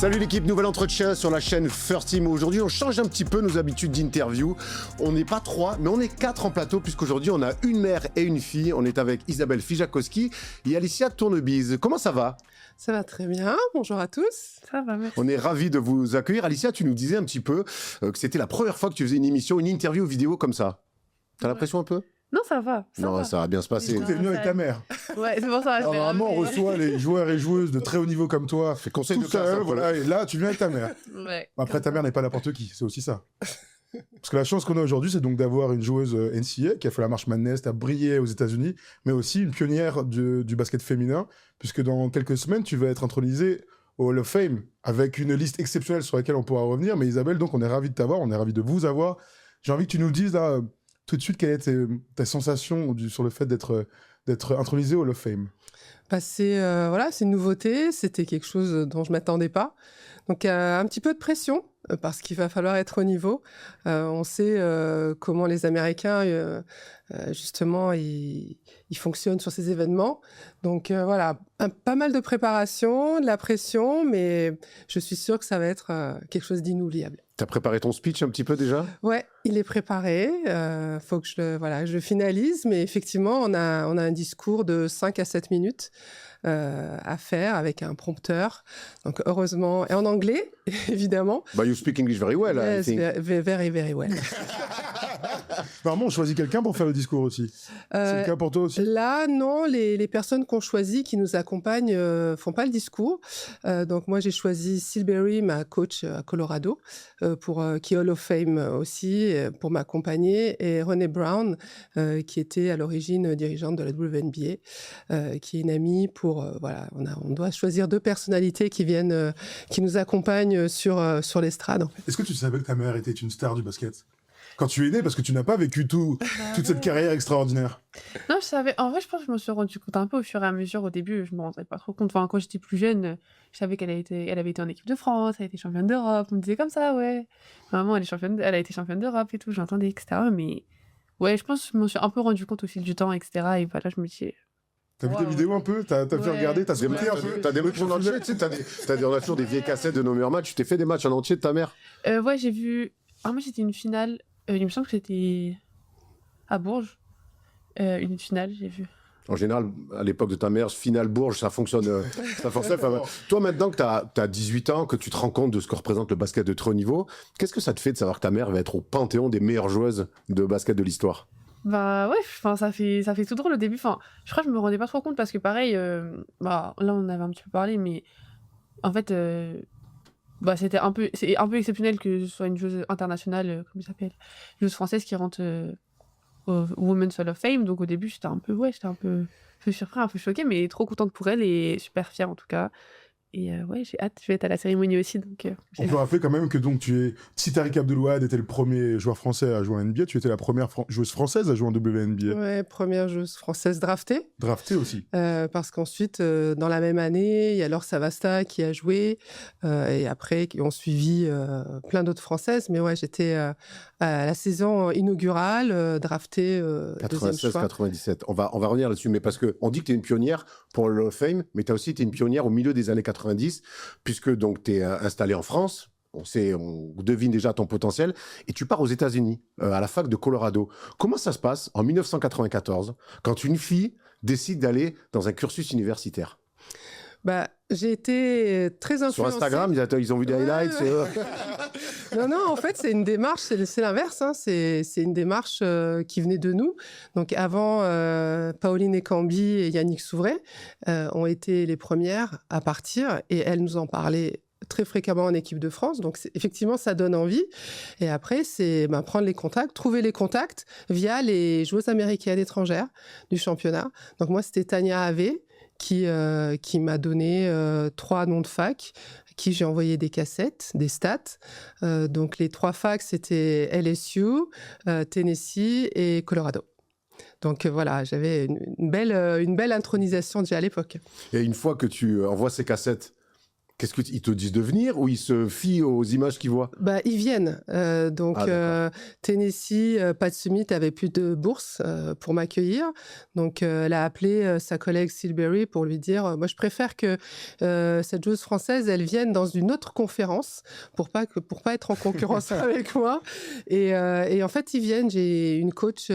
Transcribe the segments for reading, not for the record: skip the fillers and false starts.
Salut l'équipe, nouvel entretien sur la chaîne First Team. Aujourd'hui, on change un petit peu nos habitudes d'interview. On n'est pas 3, mais on est 4 en plateau, puisqu'aujourd'hui, on a une mère et une fille. On est avec Isabelle Fijakowski et Alicia Tournebise. Comment ça va ? Ça va très bien, bonjour à tous. Ça va, merci. On est ravis de vous accueillir. Alicia, tu nous disais un petit peu que c'était la première fois que tu faisais une émission, une interview vidéo comme ça. T'as l'impression un peu ? Non, ça va. Ça va bien se passer. T'es venu avec ta mère. Ouais, c'est pour ça. Alors, normalement, on reçoit les joueurs et joueuses de très haut niveau comme toi. Fait conseil Tout de classe. seul, Un peu. voilà. Et là, tu viens avec ta mère. Ouais. Après, ta mère n'est pas n'importe qui. C'est aussi ça. Parce que la chance qu'on a aujourd'hui, c'est donc d'avoir une joueuse NCAA qui a fait la March Madness, qui a brillé aux États-Unis, mais aussi une pionnière du basket féminin, puisque dans quelques semaines, tu vas être intronisée au Hall of Fame avec une liste exceptionnelle sur laquelle on pourra revenir. Mais Isabelle, donc, on est ravis de t'avoir, on est ravis de vous avoir. J'ai envie que tu nous dises là, tout de suite, quelle est ta sensation sur le fait d'être intronisée au Hall of Fame? C'est une nouveauté, c'était quelque chose dont je m'attendais pas. Donc un petit peu de pression parce qu'il va falloir être au niveau. On sait comment les Américains justement ils fonctionnent sur ces événements. Donc pas mal de préparation, de la pression, mais je suis sûre que ça va être quelque chose d'inoubliable. T'as préparé ton speech un petit peu déjà ? Ouais, il est préparé. Faut que je le finalise, mais effectivement, on a un discours de 5 à 7 minutes à faire avec un prompteur. Donc heureusement, et en anglais, évidemment. You speak English very well, I Yes, think. very, very well. Normalement, on choisit quelqu'un pour faire le discours aussi. C'est le cas pour toi aussi? Là, non, les personnes qu'on choisit, qui nous accompagnent, font pas le discours. Donc moi, j'ai choisi Silberry, ma coach à Colorado, qui est Hall of Fame aussi, pour m'accompagner, et Renee Brown, qui était à l'origine dirigeante de la WNBA, qui est une amie on doit choisir 2 personnalités qui viennent, qui nous accompagnent sur l'estrade. Est-ce que tu savais que ta mère était une star du basket quand tu es né, parce que tu n'as pas vécu toute cette carrière extraordinaire? Non, je savais. En vrai, je pense que je me suis rendu compte un peu au fur et à mesure. Au début, je me rendais pas trop compte. Enfin, quand j'étais plus jeune, je savais qu'elle avait été en équipe de France, elle était championne d'Europe. On me disait comme ça, ouais. Maman, elle a été championne d'Europe et tout. J'entendais, etc. Mais ouais, je pense que je me suis un peu rendu compte au fil du temps, etc. Et voilà, je me dis. T'as vu tes vidéos un peu? T'as pu regarder? T'as sauté un peu? T'as des matchs en entier, tu sais, on a toujours des vieilles cassettes de nos meilleurs matchs. Tu t'es fait des matchs en entier de ta mère? Ouais, j'ai vu. Moi, c'était une finale. Il me semble que c'était à Bourges. Une finale, j'ai vu. En général, à l'époque de ta mère, finale Bourges, ça fonctionne. Toi, maintenant que t'as 18 ans, que tu te rends compte de ce que représente le basket de très haut niveau, qu'est-ce que ça te fait de savoir que ta mère va être au panthéon des meilleures joueuses de basket de l'histoire? Ouais, ça fait tout drôle au début. Enfin, je crois que je me rendais pas trop compte parce que pareil, là on avait un petit peu parlé, mais en fait, c'est un peu exceptionnel que ce soit une joueuse internationale, comment ça s'appelle, une joueuse française qui rentre au Women's Hall of Fame. Donc au début, j'étais un peu surpris, un peu choquée, mais trop contente pour elle et super fière en tout cas. Et j'ai hâte, je vais être à la cérémonie aussi. Donc, on peut rappeler quand même que donc si Tariq Abdelouad était le premier joueur français à jouer en NBA, tu étais la première joueuse française à jouer en WNBA. Ouais, première joueuse française draftée. Draftée aussi. Parce qu'ensuite, dans la même année, il y a Laure Savasta qui a joué, et après, qui ont suivi plein d'autres françaises. Mais ouais, j'étais à la saison inaugurale, draftée 96-97. On va revenir là-dessus, mais parce qu'on dit que tu es une pionnière pour le Hall of Fame, mais tu as aussi été une pionnière au milieu des années 90, puisque donc tu es installé en France. On devine déjà ton potentiel, et tu pars aux États-Unis, à la fac de Colorado. Comment ça se passe en 1994, quand une fille décide d'aller dans un cursus universitaire? J'ai été très influencée. Sur Instagram, ils ont vu des highlights. Non, en fait, c'est une démarche, c'est l'inverse. Hein. C'est une démarche qui venait de nous. Donc, avant, Pauline Ekambi et Yannick Souvray ont été les premières à partir, et elles nous en parlaient très fréquemment en équipe de France. Donc, effectivement, ça donne envie. Et après, c'est prendre les contacts, trouver les contacts via les joueuses américaines étrangères du championnat. Donc, moi, c'était Tania Havé, qui m'a donné 3 noms de fac, à qui j'ai envoyé des cassettes, des stats. Donc, les 3 facs, c'était LSU, Tennessee et Colorado. Donc, j'avais une belle intronisation déjà à l'époque. Et une fois que tu envoies ces cassettes, Qu'est-ce qu'ils te disent de venir ou ils se fient aux images qu'ils voient? Bah, ils viennent. Donc, d'accord. Tennessee, Pat Summitt avait plus de bourse pour m'accueillir. Donc, elle a appelé sa collègue Silberry pour lui dire moi, je préfère que cette joueuse française, elle vienne dans une autre conférence pour pas être en concurrence avec moi. Et en fait, ils viennent. J'ai une coach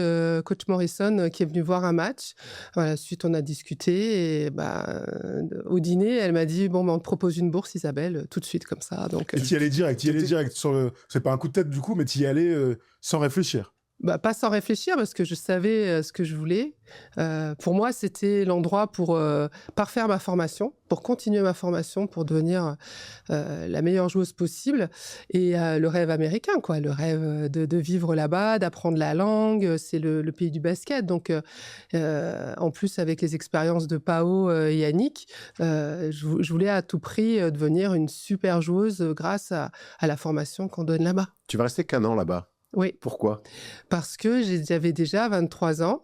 Morrison, qui est venue voir un match. Voilà, ensuite, on a discuté. Et au dîner, elle m'a dit bon, on te propose une bourse, Isabelle, tout de suite, comme ça. Donc, Et t'y allais direct, c'est pas un coup de tête du coup, mais t'y allais sans réfléchir. pas sans réfléchir, parce que je savais ce que je voulais. Pour moi, c'était l'endroit pour parfaire ma formation, pour continuer ma formation, pour devenir la meilleure joueuse possible. Et le rêve américain, quoi, le rêve de vivre là-bas, d'apprendre la langue. C'est le pays du basket. Donc, en plus, avec les expériences de Pao et Yannick, je voulais à tout prix devenir une super joueuse grâce à la formation qu'on donne là-bas. Tu vas rester qu'un an là-bas. Oui. Pourquoi? Parce que j'avais déjà 23 ans.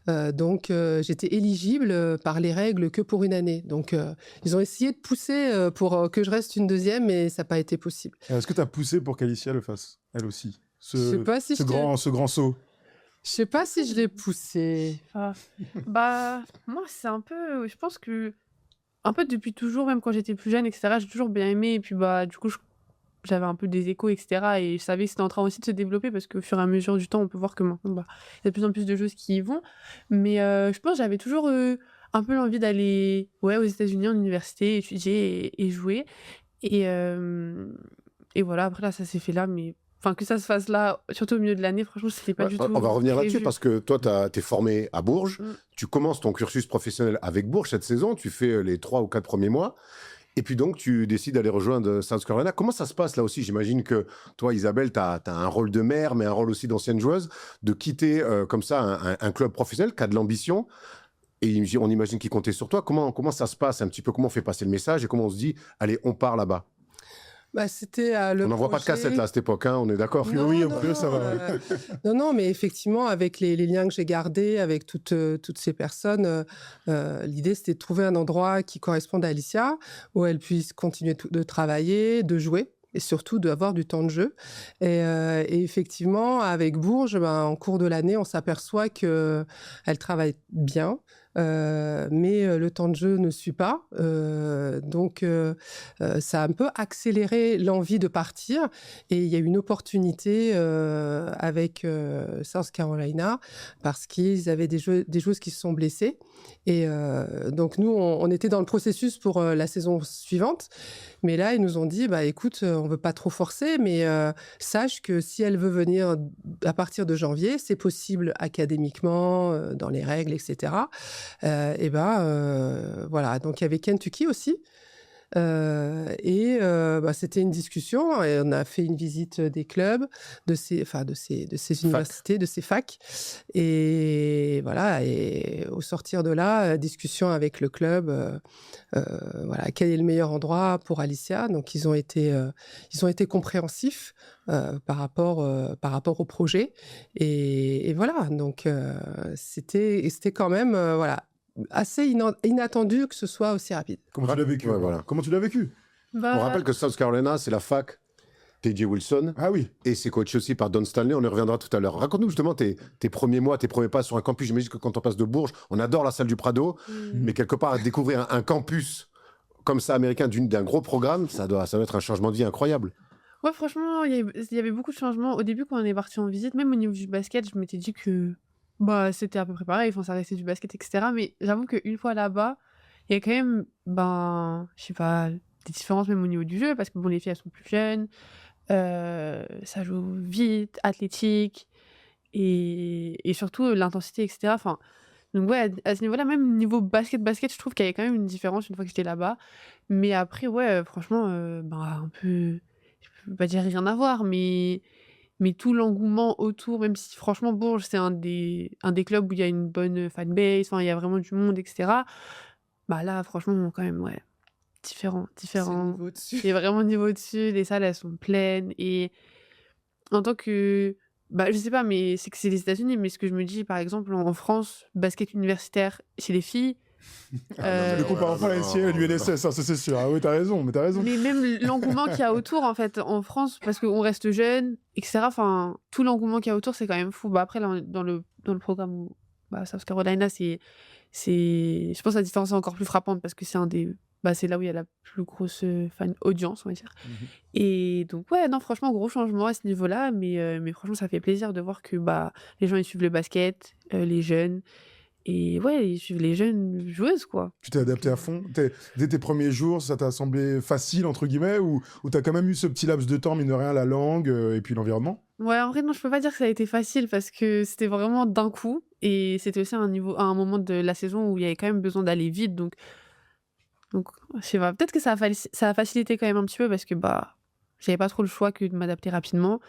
Donc, j'étais éligible par les règles que pour une année. Donc, ils ont essayé de pousser pour que je reste une deuxième, mais ça n'a pas été possible. Est-ce que tu as poussé pour qu'Alicia le fasse, elle aussi? Je sais pas si ce grand saut. Je sais pas si je l'ai poussé. Moi, c'est un peu... Je pense que... Un peu depuis toujours, même quand j'étais plus jeune, etc., j'ai toujours bien aimé. Et puis, du coup, j'avais un peu des échos, etc. Et je savais que c'était en train aussi de se développer parce qu'au fur et à mesure du temps, on peut voir que maintenant, il y a de plus en plus de choses qui y vont. Mais je pense que j'avais toujours un peu l'envie d'aller aux États-Unis en université, étudier et jouer. Et voilà, après là, ça s'est fait là, mais... Enfin, que ça se fasse là, surtout au milieu de l'année, franchement, c'était pas du tout. On va revenir là-dessus prévu. parce que toi, tu es formé à Bourges. Tu commences ton cursus professionnel avec Bourges cette saison. Tu fais les 3 ou 4 premiers mois. Et puis donc, tu décides d'aller rejoindre South Carolina. Comment ça se passe là aussi? J'imagine que toi, Isabelle, tu as un rôle de mère, mais un rôle aussi d'ancienne joueuse, de quitter comme ça un club professionnel qui a de l'ambition. Et on imagine qu'il comptait sur toi. Comment ça se passe un petit peu? Comment on fait passer le message et comment on se dit, allez, on part là-bas? C'était on n'envoie pas de cassette là à cette époque, hein, on est d'accord? Oui, ça va. Non, mais effectivement, avec les liens que j'ai gardés avec toutes ces personnes, l'idée c'était de trouver un endroit qui corresponde à Alicia, où elle puisse continuer de travailler, de jouer. Et surtout d'avoir du temps de jeu. Et effectivement, avec Bourges, en cours de l'année, on s'aperçoit qu'elle travaille bien, mais le temps de jeu ne suit pas. Donc, ça a un peu accéléré l'envie de partir. Et il y a eu une opportunité avec South Carolina parce qu'ils avaient des joueuses qui se sont blessées. Et donc, nous, on était dans le processus pour la saison suivante. Mais là, ils nous ont dit, écoute, on ne veut pas trop forcer, mais sache que si elle veut venir à partir de janvier, c'est possible académiquement, dans les règles, etc. Voilà. Donc, il y avait Kentucky aussi. C'était une discussion et on a fait une visite des clubs, de ces universités, de ces facs. Et voilà, et au sortir de là, discussion avec le club, voilà, quel est le meilleur endroit pour Alicia. Donc, ils ont été compréhensifs par rapport au projet. Et voilà, donc c'était quand même, voilà, assez inattendu que ce soit aussi rapide. Comment tu l'as vécu? Voilà. Comment tu l'as vécu? On rappelle que South Carolina, c'est la fac T.J. Wilson. Ah oui. Et c'est coaché aussi par Don Stanley. On y reviendra tout à l'heure. Raconte-nous justement tes premiers mois, tes premiers pas sur un campus. J'imagine que quand on passe de Bourges, on adore la salle du Prado, mais quelque part, découvrir un campus comme ça américain d'un gros programme, ça doit être un changement de vie incroyable. Ouais, franchement, il y avait beaucoup de changements. Au début, quand on est parti en visite, même au niveau du basket, je m'étais dit que c'était à peu près pareil, ça restait du basket, etc. Mais j'avoue qu'une fois là-bas, il y a quand même, je sais pas, des différences même au niveau du jeu, parce que les filles, elles sont plus jeunes, ça joue vite, athlétique, et surtout l'intensité, etc. Donc ouais, à ce niveau-là, même niveau basket, je trouve qu'il y avait quand même une différence une fois que j'étais là-bas. Mais après, ouais, franchement, un peu, je peux pas dire rien à voir, mais tout l'engouement autour, même si franchement Bourges c'est un des clubs où il y a une bonne fanbase, il y a vraiment du monde, etc. Là franchement quand même différent. C'est le niveau au-dessus. C'est vraiment le niveau au-dessus, les salles elles sont pleines et en tant que je sais pas, mais c'est que c'est les États-Unis, mais ce que je me dis par exemple en France, basket universitaire chez les filles, Ne compare pas la NCAA et l'UNSS, hein, ça c'est sûr. Ah oui, t'as raison, mais t'as raison. Mais même l'engouement qu'il y a autour, en fait, en France, parce qu'on reste jeune, etc. Enfin, tout l'engouement qu'il y a autour, c'est quand même fou. Bah, après, là, dans le programme où, South Carolina, je pense que la différence est encore plus frappante parce que c'est là où il y a la plus grosse audience, on va dire. Et donc, ouais, non, franchement, gros changement à ce niveau-là. Mais franchement, ça fait plaisir de voir que les gens, ils suivent le basket, les jeunes. Et ouais, ils suivent les jeunes joueuses, quoi. Tu t'es adapté à fond. Dès tes premiers jours, ça t'a semblé facile, entre guillemets, ou t'as quand même eu ce petit laps de temps, mine de rien, la langue et puis l'environnement? Ouais, en vrai, non, je peux pas dire que ça a été facile parce que c'était vraiment d'un coup. Et c'était aussi à un moment de la saison où il y avait quand même besoin d'aller vite. Donc je sais pas, peut-être que ça a facilité quand même un petit peu parce que j'avais pas trop le choix que de m'adapter rapidement.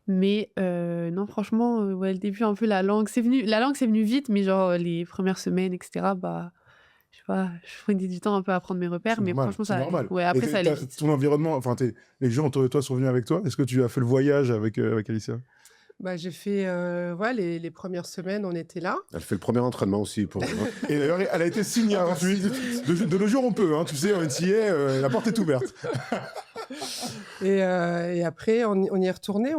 Mais non, franchement, ouais, le début, un peu la langue, c'est venu vite, mais genre les premières semaines, etc., je sais pas, je prenais du temps un peu à prendre mes repères, mais Normal, franchement, c'est normal. Ouais, après, ça allait vite. Ton environnement, enfin, les gens autour de toi sont venus avec toi. Est-ce que tu as fait le voyage avec Alicia? J'ai fait les premières semaines, on était là. Elle fait le premier entraînement aussi. Et d'ailleurs, elle a été signée. Hein, de nos jours, on peut. Hein, tu sais, en NCAA, la porte est ouverte. Et après, on y est retourné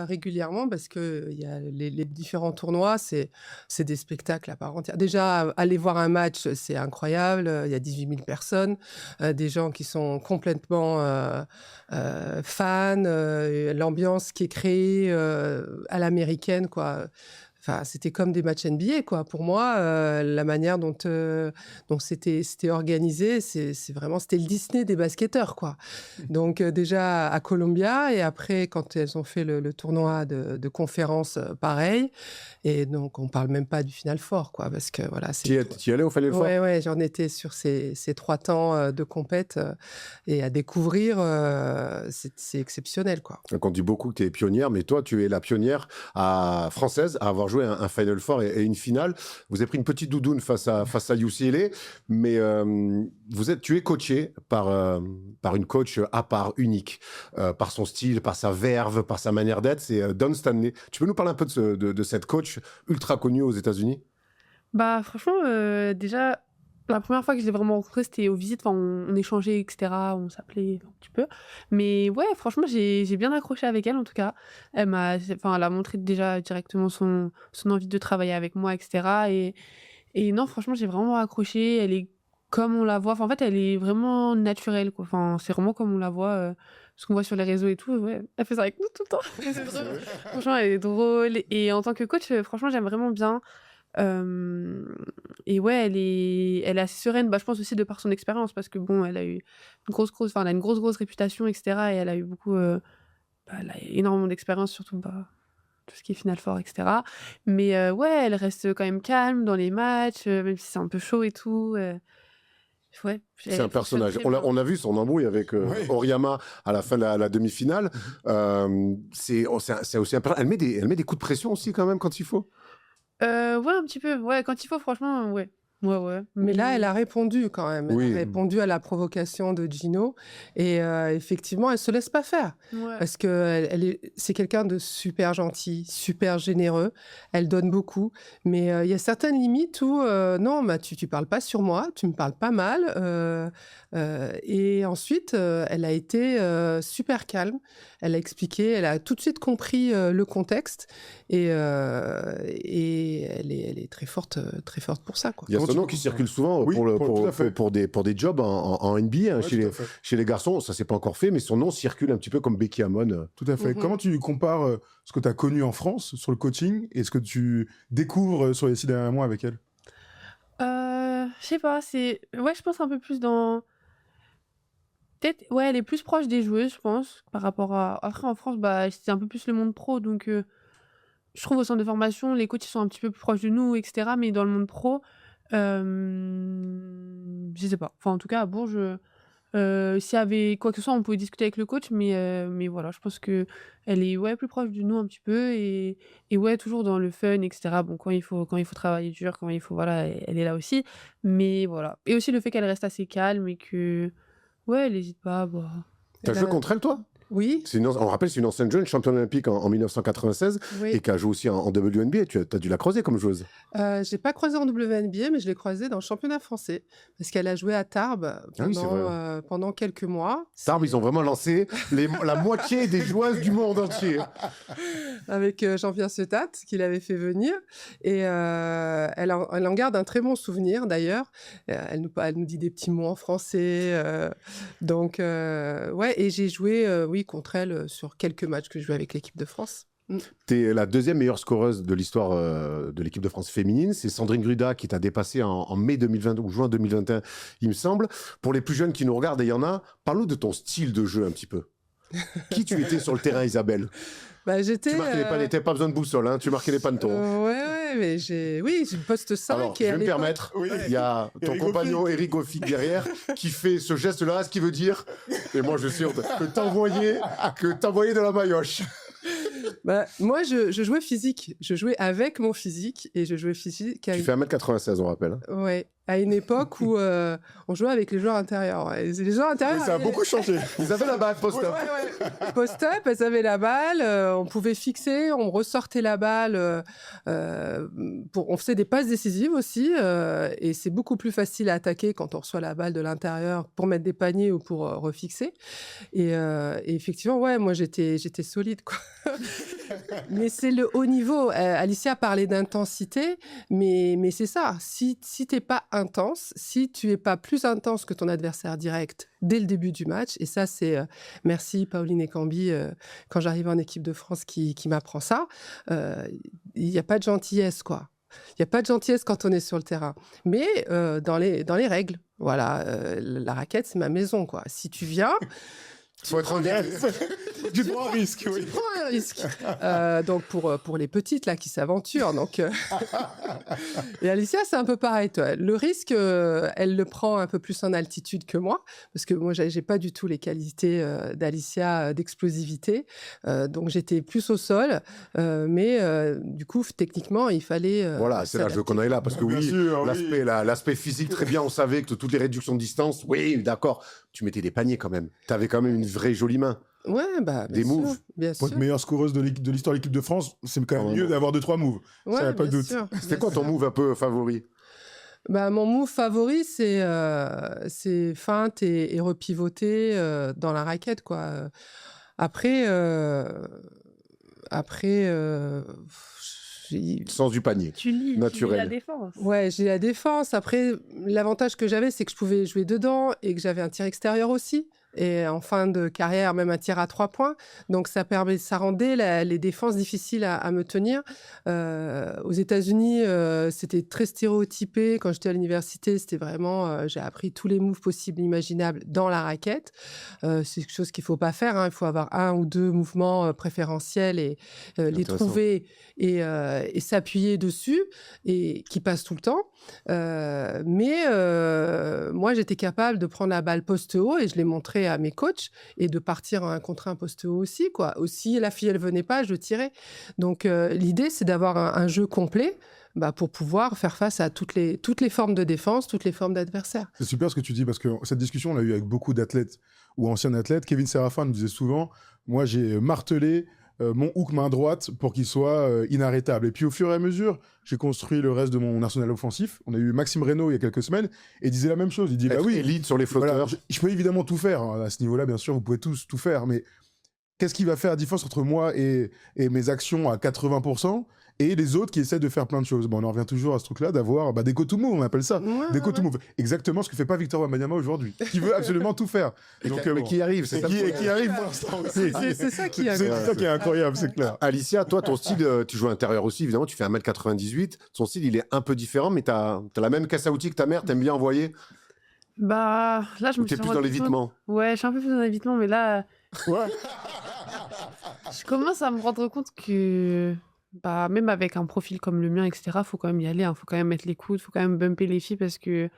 régulièrement parce que y a les différents tournois, c'est des spectacles à part entière. Déjà, aller voir un match, c'est incroyable. Il y a 18 000 personnes, des gens qui sont complètement fans, l'ambiance qui est créée à l'américaine, quoi. Enfin, c'était comme des matchs NBA, quoi. Pour moi, la manière dont c'était organisé, c'était le Disney des basketteurs, quoi. Donc déjà à Columbia, et après quand elles ont fait le tournoi de conférence, pareil. Et donc on parle même pas du Final Four, quoi, parce que voilà. Tu y allais au Final Four? Ouais, j'en étais sur ces 3 temps de compète, et à découvrir, c'est exceptionnel, quoi. Donc on dit beaucoup que tu es pionnière, mais toi, tu es la pionnière française à avoir joué un Final Four et une finale. Vous avez pris une petite doudoune face à UCLA, mais tu es coaché par une coach à part, unique, par son style, par sa verve, par sa manière d'être. C'est Dawn Stanley. Tu peux nous parler un peu de cette coach ultra connue aux États-Unis? Franchement, déjà, la première fois que je l'ai vraiment rencontrée, c'était aux visites. Enfin, on échangeait, etc. On s'appelait un petit peu. Mais ouais, franchement, j'ai bien accroché avec elle, en tout cas. Elle a montré déjà directement son envie de travailler avec moi, etc. Et non, franchement, j'ai vraiment accroché. Elle est comme on la voit. Enfin, en fait, elle est vraiment naturelle, quoi. Enfin, c'est vraiment comme on la voit, ce qu'on voit sur les réseaux et tout. Ouais, elle fait ça avec nous tout le temps. C'est drôle. Franchement, elle est drôle. Et en tant que coach, franchement, j'aime vraiment bien. Et ouais, elle est assez sereine, je pense aussi de par son expérience, parce que bon, elle a eu elle a une grosse réputation, etc. Et elle a eu beaucoup, elle a énormément d'expérience, surtout tout ce qui est Final Four, etc. Mais ouais, elle reste quand même calme dans les matchs, même si c'est un peu chaud et tout. Ouais, c'est un personnage. On a vu son embrouille avec Oriama à la fin de la demi-finale. C'est aussi un personnage. Elle met des coups de pression aussi quand même quand il faut. Ouais, un petit peu. Ouais, quand il faut, franchement, ouais. Ouais. Mais là, elle a répondu quand même. Elle a répondu à la provocation de Gino. Et effectivement, elle se laisse pas faire. Ouais. Parce que c'est quelqu'un de super gentil, super généreux. Elle donne beaucoup. Mais il y a certaines limites où, non, tu parles pas sur moi, tu me parles pas mal. Et ensuite, elle a été super calme. Elle a expliqué, elle a tout de suite compris le contexte. Et elle est très forte pour ça, quoi. Il y a ce nom qui circule souvent pour des jobs en NBA, hein, chez les garçons. Ça s'est pas encore fait, mais son nom circule un petit peu comme Becky Hammon. Tout à fait. Comment tu compares ce que tu as connu en France sur le coaching et ce que tu découvres sur les 6 derniers mois avec elle? Je sais pas, je pense un peu plus dans... Peut-être, ouais, elle est plus proche des joueuses, je pense, par rapport à... Après, en France, c'est un peu plus le monde pro, donc je trouve au centre de formation, les coachs ils sont un petit peu plus proches de nous, etc. Mais dans le monde pro, je sais pas. Enfin, en tout cas, à Bourges, s'il y avait quoi que ce soit, on pouvait discuter avec le coach, mais voilà, je pense que elle est plus proche de nous un petit peu et ouais, toujours dans le fun, etc. Bon, quand il faut travailler dur, quand il faut, voilà, elle est là aussi. Mais voilà. Et aussi le fait qu'elle reste assez calme et que, ouais, elle n'hésite pas. T'as joué contre elle, toi? Oui, On rappelle, c'est une ancienne jeune, championne olympique en 1996 oui. et qui a joué aussi en WNBA. Tu as dû la croiser comme joueuse. Je l'ai pas croisée en WNBA, mais je l'ai croisée dans le championnat français. Parce qu'elle a joué à Tarbes Ah oui, c'est vrai. pendant quelques mois. Tarbes, ils ont vraiment lancé la moitié des joueuses du monde entier. Avec Jean-Pierre Setat, qui l'avait fait venir. Et elle en garde un très bon souvenir, d'ailleurs. Elle nous dit des petits mots en français. Ouais, et j'ai joué, oui, contre elle sur quelques matchs que je jouais avec l'équipe de France. Tu es la deuxième meilleure scoreuse de l'histoire de l'équipe de France féminine. C'est Sandrine Gruda qui t'a dépassé en mai 2020 ou juin 2021, il me semble. Pour les plus jeunes qui nous regardent, et il y en a, parle-nous de ton style de jeu un petit peu. Qui tu étais sur le terrain, Isabelle? J'étais. Tu marquais les pannes, t'avais pas besoin de boussole, hein, tu marquais les pantons. Ouais, mais j'ai poste 5. Alors, je vais me permettre, il y a ton compagnon Eric Goffig derrière qui fait ce geste-là, ce qui veut dire, et moi je suis sûr, que t'envoyer de la maillotche. Moi, je jouais physique. Je jouais avec mon physique et je jouais physique. Tu fais 1m96, on rappelle. Ouais, à une époque où on jouait avec les joueurs intérieurs. Ouais. Les joueurs intérieurs. Mais ça a beaucoup changé. Ils avaient la balle post-up. Ouais. Post-up, elles avaient la balle. On pouvait fixer, on ressortait la balle. On faisait des passes décisives aussi. Et c'est beaucoup plus facile à attaquer quand on reçoit la balle de l'intérieur pour mettre des paniers ou pour refixer. Et effectivement, ouais, moi j'étais solide, quoi. Mais c'est le haut niveau. Alicia parlait d'intensité, mais c'est ça. Si t'es pas intense, si tu es pas plus intense que ton adversaire direct dès le début du match, et ça c'est merci Pauline Ekambi quand j'arrive en équipe de France qui m'apprend ça. Il n'y a pas de gentillesse, quoi. Il n'y a pas de gentillesse quand on est sur le terrain. Mais dans les règles, voilà, la raquette c'est ma maison, quoi. Si tu viens. Faut être honnête. Tu prends un risque, oui. Tu prends un risque. Donc, pour les petites, là, qui s'aventurent. Donc, Et Alicia, c'est un peu pareil, toi. Le risque, elle le prend un peu plus en altitude que moi, parce que moi, j'ai pas du tout les qualités d'Alicia d'explosivité. Donc, j'étais plus au sol. Mais du coup, techniquement, il fallait... Voilà, c'est là je veux qu'on aille là, parce que Bien oui, sûr, l'aspect physique, très bien, on savait que toutes les réductions de distance, oui, d'accord, tu mettais des paniers quand même. Tu avais quand même une vraie jolie main. Ouais, des moves. Bien Pour sûr. être meilleure scoreuse de l'histoire de l'équipe de France, c'est quand même mieux d'avoir 2-3 moves. Ouais, ça n'a pas de bien doute. sûr, C'était bien quoi ton sûr. move un peu favori? Mon move favori, c'est feinte et repivoter dans la raquette, quoi. Après, Sens du panier. Tu lis Naturel. la défense. ouais, j'ai la défense. Après, l'avantage que j'avais, c'est que je pouvais jouer dedans et que j'avais un tir extérieur aussi. Et en fin de carrière, même un tir à 3 points. Donc, ça rendait les défenses difficiles à me tenir. Aux États-Unis, c'était très stéréotypé. Quand j'étais à l'université, c'était vraiment... j'ai appris tous les moves possibles, imaginables dans la raquette. C'est quelque chose qu'il ne faut pas faire, hein. Il faut avoir 1 ou 2 mouvements préférentiels et les Intéressant. trouver et s'appuyer dessus et qui passent tout le temps. Moi, j'étais capable de prendre la balle poste haut et je l'ai montré à mes coachs et de partir en 1 contre 1 poste haut aussi, quoi. Aussi, la fille, elle venait pas, je tirais. Donc, l'idée, c'est d'avoir un jeu complet pour pouvoir faire face à toutes les formes de défense, toutes les formes d'adversaires. C'est super ce que tu dis, parce que cette discussion, on l'a eu avec beaucoup d'athlètes ou anciens athlètes. Kevin Serafin nous disait souvent, moi, j'ai martelé mon hook main droite pour qu'il soit inarrêtable. Et puis au fur et à mesure, j'ai construit le reste de mon arsenal offensif. On a eu Maxime Reynaud il y a quelques semaines et il disait la même chose. Il dit Être oui, élite sur les flotteurs. voilà, je peux évidemment tout faire à ce niveau-là. Bien sûr, vous pouvez tous tout faire, mais qu'est-ce qui va faire la différence entre moi et mes actions à 80% et les autres qui essaient de faire plein de choses? On en revient toujours à ce truc-là d'avoir des go-to move, on appelle ça. Des go-to move. Exactement ce que fait pas Victor Wembanyama aujourd'hui, qui veut absolument tout faire. Donc, Mais qui arrive, c'est ça. qui arrive pour l'instant. C'est ça qui C'est arrive. ça qui est incroyable, c'est clair. Alicia, toi, ton style, tu joues intérieur aussi, évidemment, tu fais 1m98. Ton style, il est un peu différent, mais t'as la même caisse à outils que ta mère, t'aimes bien envoyer. Là, je Ou me t'es suis plus dans rendu l'évitement. compte- Ouais, je suis un peu plus dans l'évitement, mais là, Ouais. je commence à me rendre compte que même avec un profil comme le mien, etc., faut quand même y aller, faut quand même mettre les coudes, faut quand même bumper les filles parce que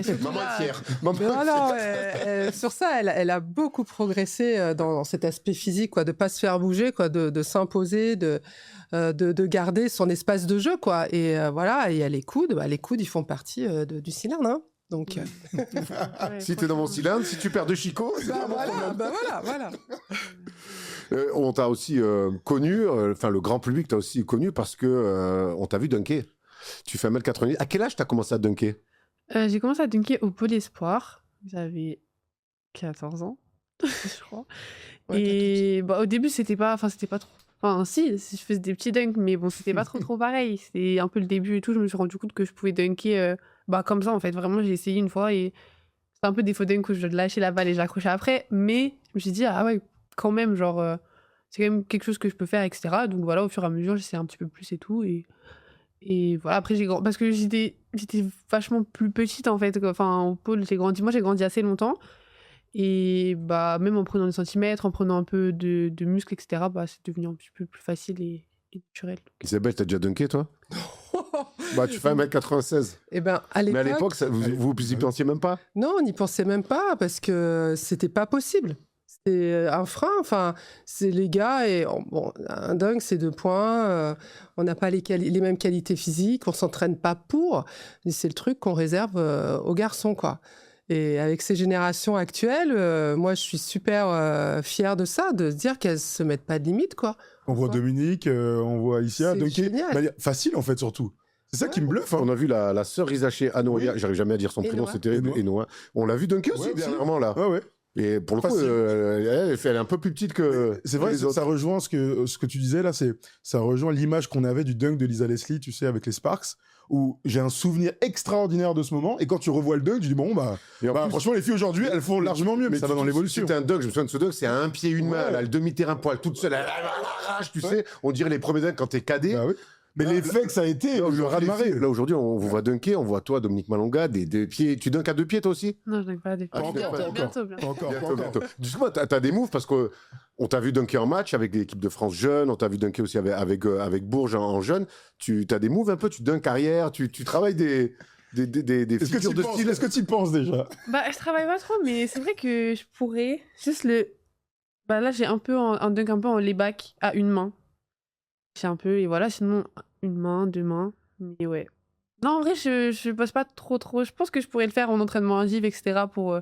surtout Maman là, est fière. Sur ça, elle a beaucoup progressé dans cet aspect physique, quoi, de pas se faire bouger, quoi, de s'imposer, de garder son espace de jeu, quoi. Et voilà, et il y a les coudes, ils font partie du cylindre, hein. Donc, Ouais, Si t'es dans mon cylindre, si tu perds de Chico, c'est pas mon problème. voilà. On t'a aussi connu, enfin le grand public t'a aussi connu parce que on t'a vu dunker. Tu fais 1m90. À quel âge t'as commencé à dunker? J'ai commencé à dunker au Pôle Espoir. J'avais 14 ans, je crois. Ouais, Et bah, au début, c'était pas trop. Enfin, si je faisais des petits dunks, mais bon, c'était pas trop pareil. C'était un peu le début et tout. Je me suis rendu compte que je pouvais dunker comme ça, en fait. Vraiment, j'ai essayé une fois et c'était un peu des faux dunks où je lâchais la balle et j'accrochais après. Mais je me suis dit, ah ouais, quand même, genre, c'est quand même quelque chose que je peux faire, etc. Donc voilà, au fur et à mesure, j'essayais un petit peu plus et tout. Et voilà, après, parce que j'étais vachement plus petite, en fait. Enfin, au pôle, j'ai grandi assez longtemps. Et bah, même en prenant des centimètres, en prenant un peu de muscles, etc., bah, c'est devenu un petit peu plus facile et naturel. Isabelle, t'as déjà dunké, toi? Bah, tu fais 1m96. Eh ben, Mais à l'époque, vous y pensiez même pas? non, on n'y pensait même pas parce que c'était pas possible. C'était un frein. Enfin, c'est les gars et bon, un dunk, c'est 2 points. On n'a pas les mêmes qualités physiques. On s'entraîne pas pour. Mais c'est le truc qu'on réserve aux garçons, quoi. Et avec ces générations actuelles, moi, je suis super fière de ça, de se dire qu'elles se mettent pas de limite, quoi. On voit Dominique, on voit Isia C'est dunker. génial. Facile, en fait, surtout. C'est ça qui me bluffe. Hein. On a vu la sœur Isaché Anoia, j'arrive jamais à dire son prénom, Enoa. c'est terrible, Enoa. On l'a vu dunker aussi Ouais, dernièrement, là. Ouais. Et pour le coup, Facile. elle est un peu plus petite que C'est vrai, les autres. ça rejoint ce que tu disais là, ça rejoint l'image qu'on avait du dunk de Lisa Leslie, tu sais, avec les Sparks, où j'ai un souvenir extraordinaire de ce moment, et quand tu revois le dunk, tu dis bon, Et en plus, franchement, les filles aujourd'hui, elles font largement mieux, mais ça va dans l'évolution. C'était un dunk, je me souviens de ce dunk, c'est à un pied, une main, Ouais. elle a le demi-terrain poil toute seule, elle arrache, tu sais, on dirait les premiers dunks quand t'es cadet. Bah oui. Mais l'effet que ça a été, le raz-de-marée. Là, aujourd'hui, on vous voit dunker, on voit toi, Dominique Malonga, des 2 pieds. Tu dunks à 2 pieds, toi aussi? Non, je dunk pas à des Ah, tu dunks pas bientôt. Encore. Bientôt. Justement, t'as des moves parce que on t'a vu dunker en match avec l'équipe de France jeune, on t'a vu dunker aussi avec Bourges en jeune. Tu as des moves un peu, tu dunks arrière, tu travailles des figures de style. Est-ce que tu y penses déjà? Bah, je travaille pas trop, mais c'est vrai que je pourrais. Juste Bah, là, j'ai un peu un dunk un peu en layback à une main. J'ai un peu, et voilà, sinon, une main, 2 mains. Mais ouais. Non, en vrai, je bosse pas trop. Je pense que je pourrais le faire en entraînement indiv, etc. pour,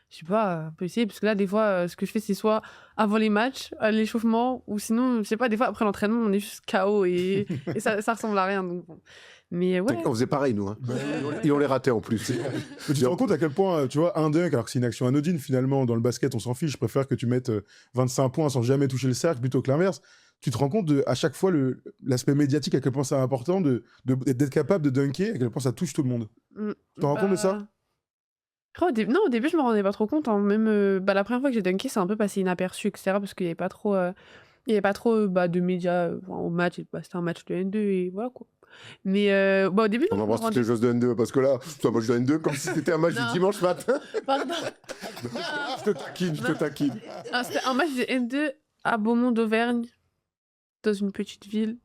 je sais pas, un peu essayer. Parce que là, des fois, ce que je fais, c'est soit avant les matchs, à l'échauffement, ou sinon, je sais pas, des fois, après l'entraînement, on est juste KO et ça ressemble à rien. Donc bon. Mais ouais. On faisait pareil, nous. Hein. Et on les ratait en plus. Mais tu te rends compte à quel point, tu vois, un dunk, alors que c'est une action anodine finalement, dans le basket, on s'en fiche. Je préfère que tu mettes 25 points sans jamais toucher le cercle plutôt que l'inverse. Tu te rends compte à chaque fois l'aspect médiatique, à quel point c'est important d'être capable de dunker, à quel point ça touche tout le monde. Tu te rends compte de ça? Non, au début, je me rendais pas trop compte. Hein. Même la première fois que j'ai dunké, c'est un peu passé inaperçu, etc. Parce qu'il y avait pas trop, de médias au match. C'était un match de N2 et voilà quoi. Mais au début, On embrasse toutes les choses de N2 parce que là, c'est un match de N2 comme si c'était un match du dimanche matin. Pardon. Je te taquine. C'était un match de N2 à Beaumont d'Auvergne, dans une petite ville.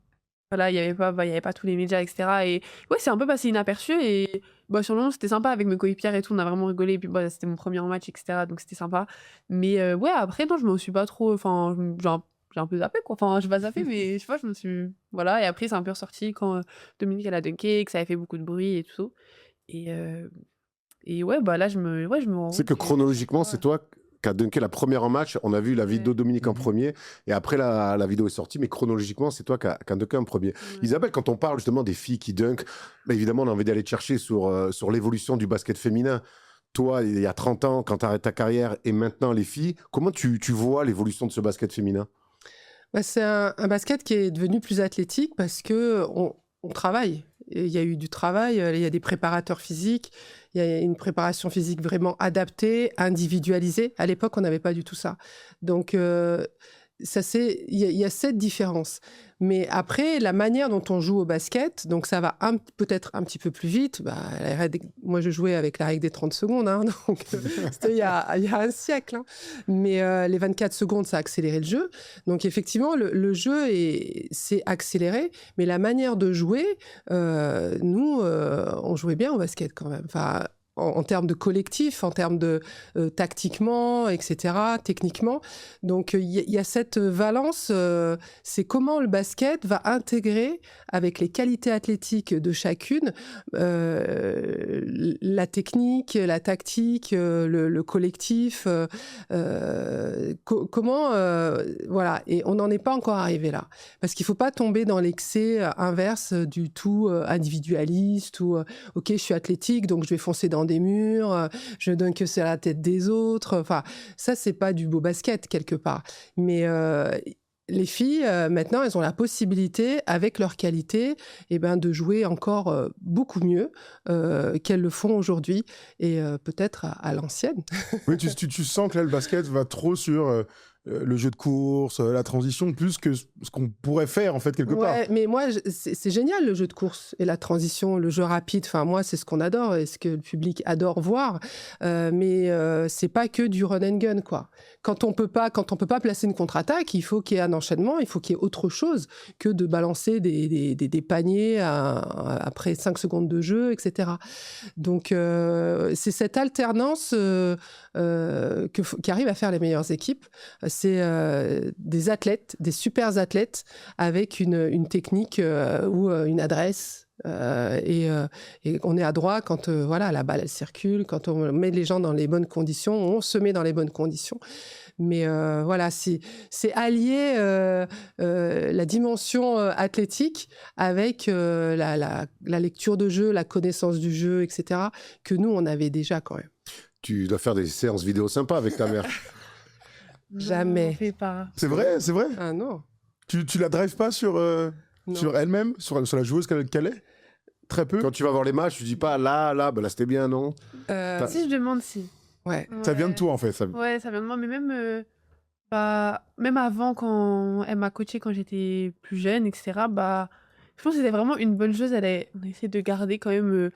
Voilà, il y avait pas tous les médias, etc. Et ouais, c'est un peu passé inaperçu. Et sur le moment, c'était sympa avec mes coéquipières et tout. On a vraiment rigolé. Et puis c'était mon premier match, etc. Donc c'était sympa. Mais ouais, après, non, je me suis pas trop. Enfin, j'ai un peu zappé, quoi. Enfin, je vais pas zappé, mais je sais pas, je me suis. Voilà. Et après, c'est un peu ressorti quand Dominique, elle a dunké, que ça avait fait beaucoup de bruit et tout. Et ouais, là, je me rends C'est que compte chronologiquement, c'est toi qui as dunké la première en match. On a vu la vidéo de Dominique en premier, et après la vidéo est sortie, mais chronologiquement, c'est toi qui as dunké en premier. Ouais. Isabelle, quand on parle justement des filles qui dunkent, évidemment, on a envie d'aller te chercher sur l'évolution du basket féminin. Toi, il y a 30 ans, quand tu arrêtes ta carrière, et maintenant les filles, comment tu vois l'évolution de ce basket féminin? C'est un basket qui est devenu plus athlétique parce qu'on travaille. Et il y a eu du travail, il y a des préparateurs physiques, il y a une préparation physique vraiment adaptée, individualisée. À l'époque, on n'avait pas du tout ça. Donc, il y a cette différence. Mais après, la manière dont on joue au basket, donc ça va peut-être un petit peu plus vite. Moi, je jouais avec la règle des 30 secondes, hein, donc c'était il y a un siècle. Hein. Mais les 24 secondes, ça a accéléré le jeu. Donc effectivement, le jeu s'est accéléré, mais la manière de jouer, nous, on jouait bien au basket quand même. Enfin, en termes de collectif, en termes de tactiquement, etc., techniquement. Donc, il y a cette valence, c'est comment le basket va intégrer, avec les qualités athlétiques de chacune, la technique, la tactique, le collectif, comment... voilà, et on n'en est pas encore arrivé là. Parce qu'il ne faut pas tomber dans l'excès inverse du tout individualiste, ou ok, je suis athlétique, donc je vais foncer dans des murs, je donne que c'est à la tête des autres. Enfin, ça, c'est pas du beau basket, quelque part. Mais les filles, maintenant, elles ont la possibilité, avec leur qualité, de jouer encore beaucoup mieux qu'elles le font aujourd'hui, et peut-être à l'ancienne. Oui, tu sens que là, le basket va trop sur le jeu de course, la transition, plus que ce qu'on pourrait faire, en fait, quelque part. Mais moi, c'est génial, le jeu de course et la transition, le jeu rapide. Enfin, moi, c'est ce qu'on adore et ce que le public adore voir. Mais c'est pas que du run and gun, quoi. Quand on peut pas placer une contre-attaque, il faut qu'il y ait un enchaînement, il faut qu'il y ait autre chose que de balancer des paniers après 5 secondes de jeu, etc. Donc, c'est cette alternance qui arrive à faire les meilleures équipes. C'est des athlètes, des super athlètes avec une technique ou une adresse. Et on est adroit quand la balle elle circule, quand on met les gens dans les bonnes conditions, on se met dans les bonnes conditions. Mais c'est allier la dimension athlétique avec la lecture de jeu, la connaissance du jeu, etc., que nous, on avait déjà quand même. Tu dois faire des séances vidéo sympas avec ta mère. Jamais. Non, fais pas. C'est vrai, c'est vrai. Ah non. Tu la drives pas sur elle-même, sur la joueuse qu'elle est? Très peu. Quand tu vas voir les matchs, tu dis pas là, c'était bien, non? Si je demande, si. Ouais. Ça vient de toi, en fait. Ouais, ça vient de moi, mais même, même avant, quand elle m'a coachée quand j'étais plus jeune, etc., je pense que c'était vraiment une bonne chose. On a essayé de garder quand même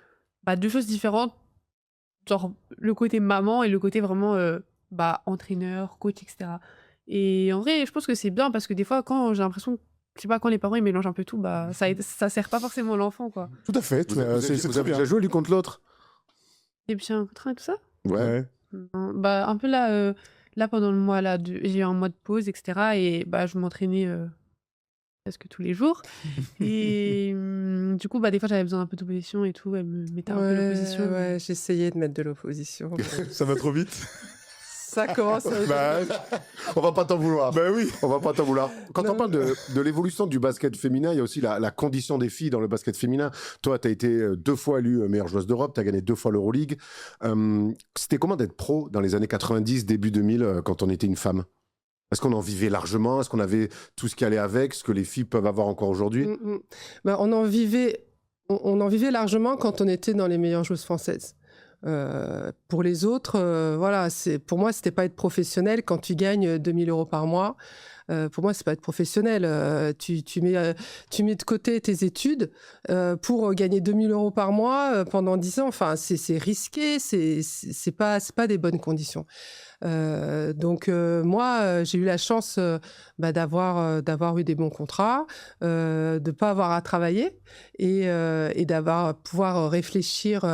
deux choses différentes, genre le côté maman et le côté vraiment entraîneur, coach, etc. Et en vrai, je pense que c'est bien parce que des fois, quand j'ai l'impression, je sais pas, quand les parents ils mélangent un peu tout, ça sert pas forcément l'enfant, quoi. Tout à fait. Vous C'est avez déjà joué l'une contre l'autre? Et puis un contrat et tout ça? Ouais. Non, un peu là pendant le mois là, j'ai eu un mois de pause, etc. Et je m'entraînais presque tous les jours. Et du coup, des fois, j'avais besoin d'un peu d'opposition et tout. Elle me mettait un peu l'opposition. Ouais, j'essayais de mettre de l'opposition. Ça va trop vite. Ça commence à... On va pas t'en vouloir. Bah oui. On va pas t'en vouloir. Quand on parle de l'évolution du basket féminin, il y a aussi la condition des filles dans le basket féminin. Toi, tu as été 2 fois élue meilleure joueuse d'Europe, tu as gagné 2 fois l'Euroleague. C'était comment d'être pro dans les années 90, début 2000, quand on était une femme? Est-ce qu'on en vivait largement? Est-ce qu'on avait tout ce qui allait avec, ce que les filles peuvent avoir encore aujourd'hui? On en vivait largement quand on était dans les meilleures joueuses françaises. Pour les autres, pour moi, c'était pas être professionnel. Quand tu gagnes 2 000 € par mois, pour moi, c'est pas être professionnel. Tu mets de côté tes études pour gagner 2 000 € par mois pendant 10 ans. Enfin, c'est risqué, c'est pas des bonnes conditions. Donc moi, j'ai eu la chance d'avoir eu des bons contrats, de pas avoir à travailler et pouvoir réfléchir.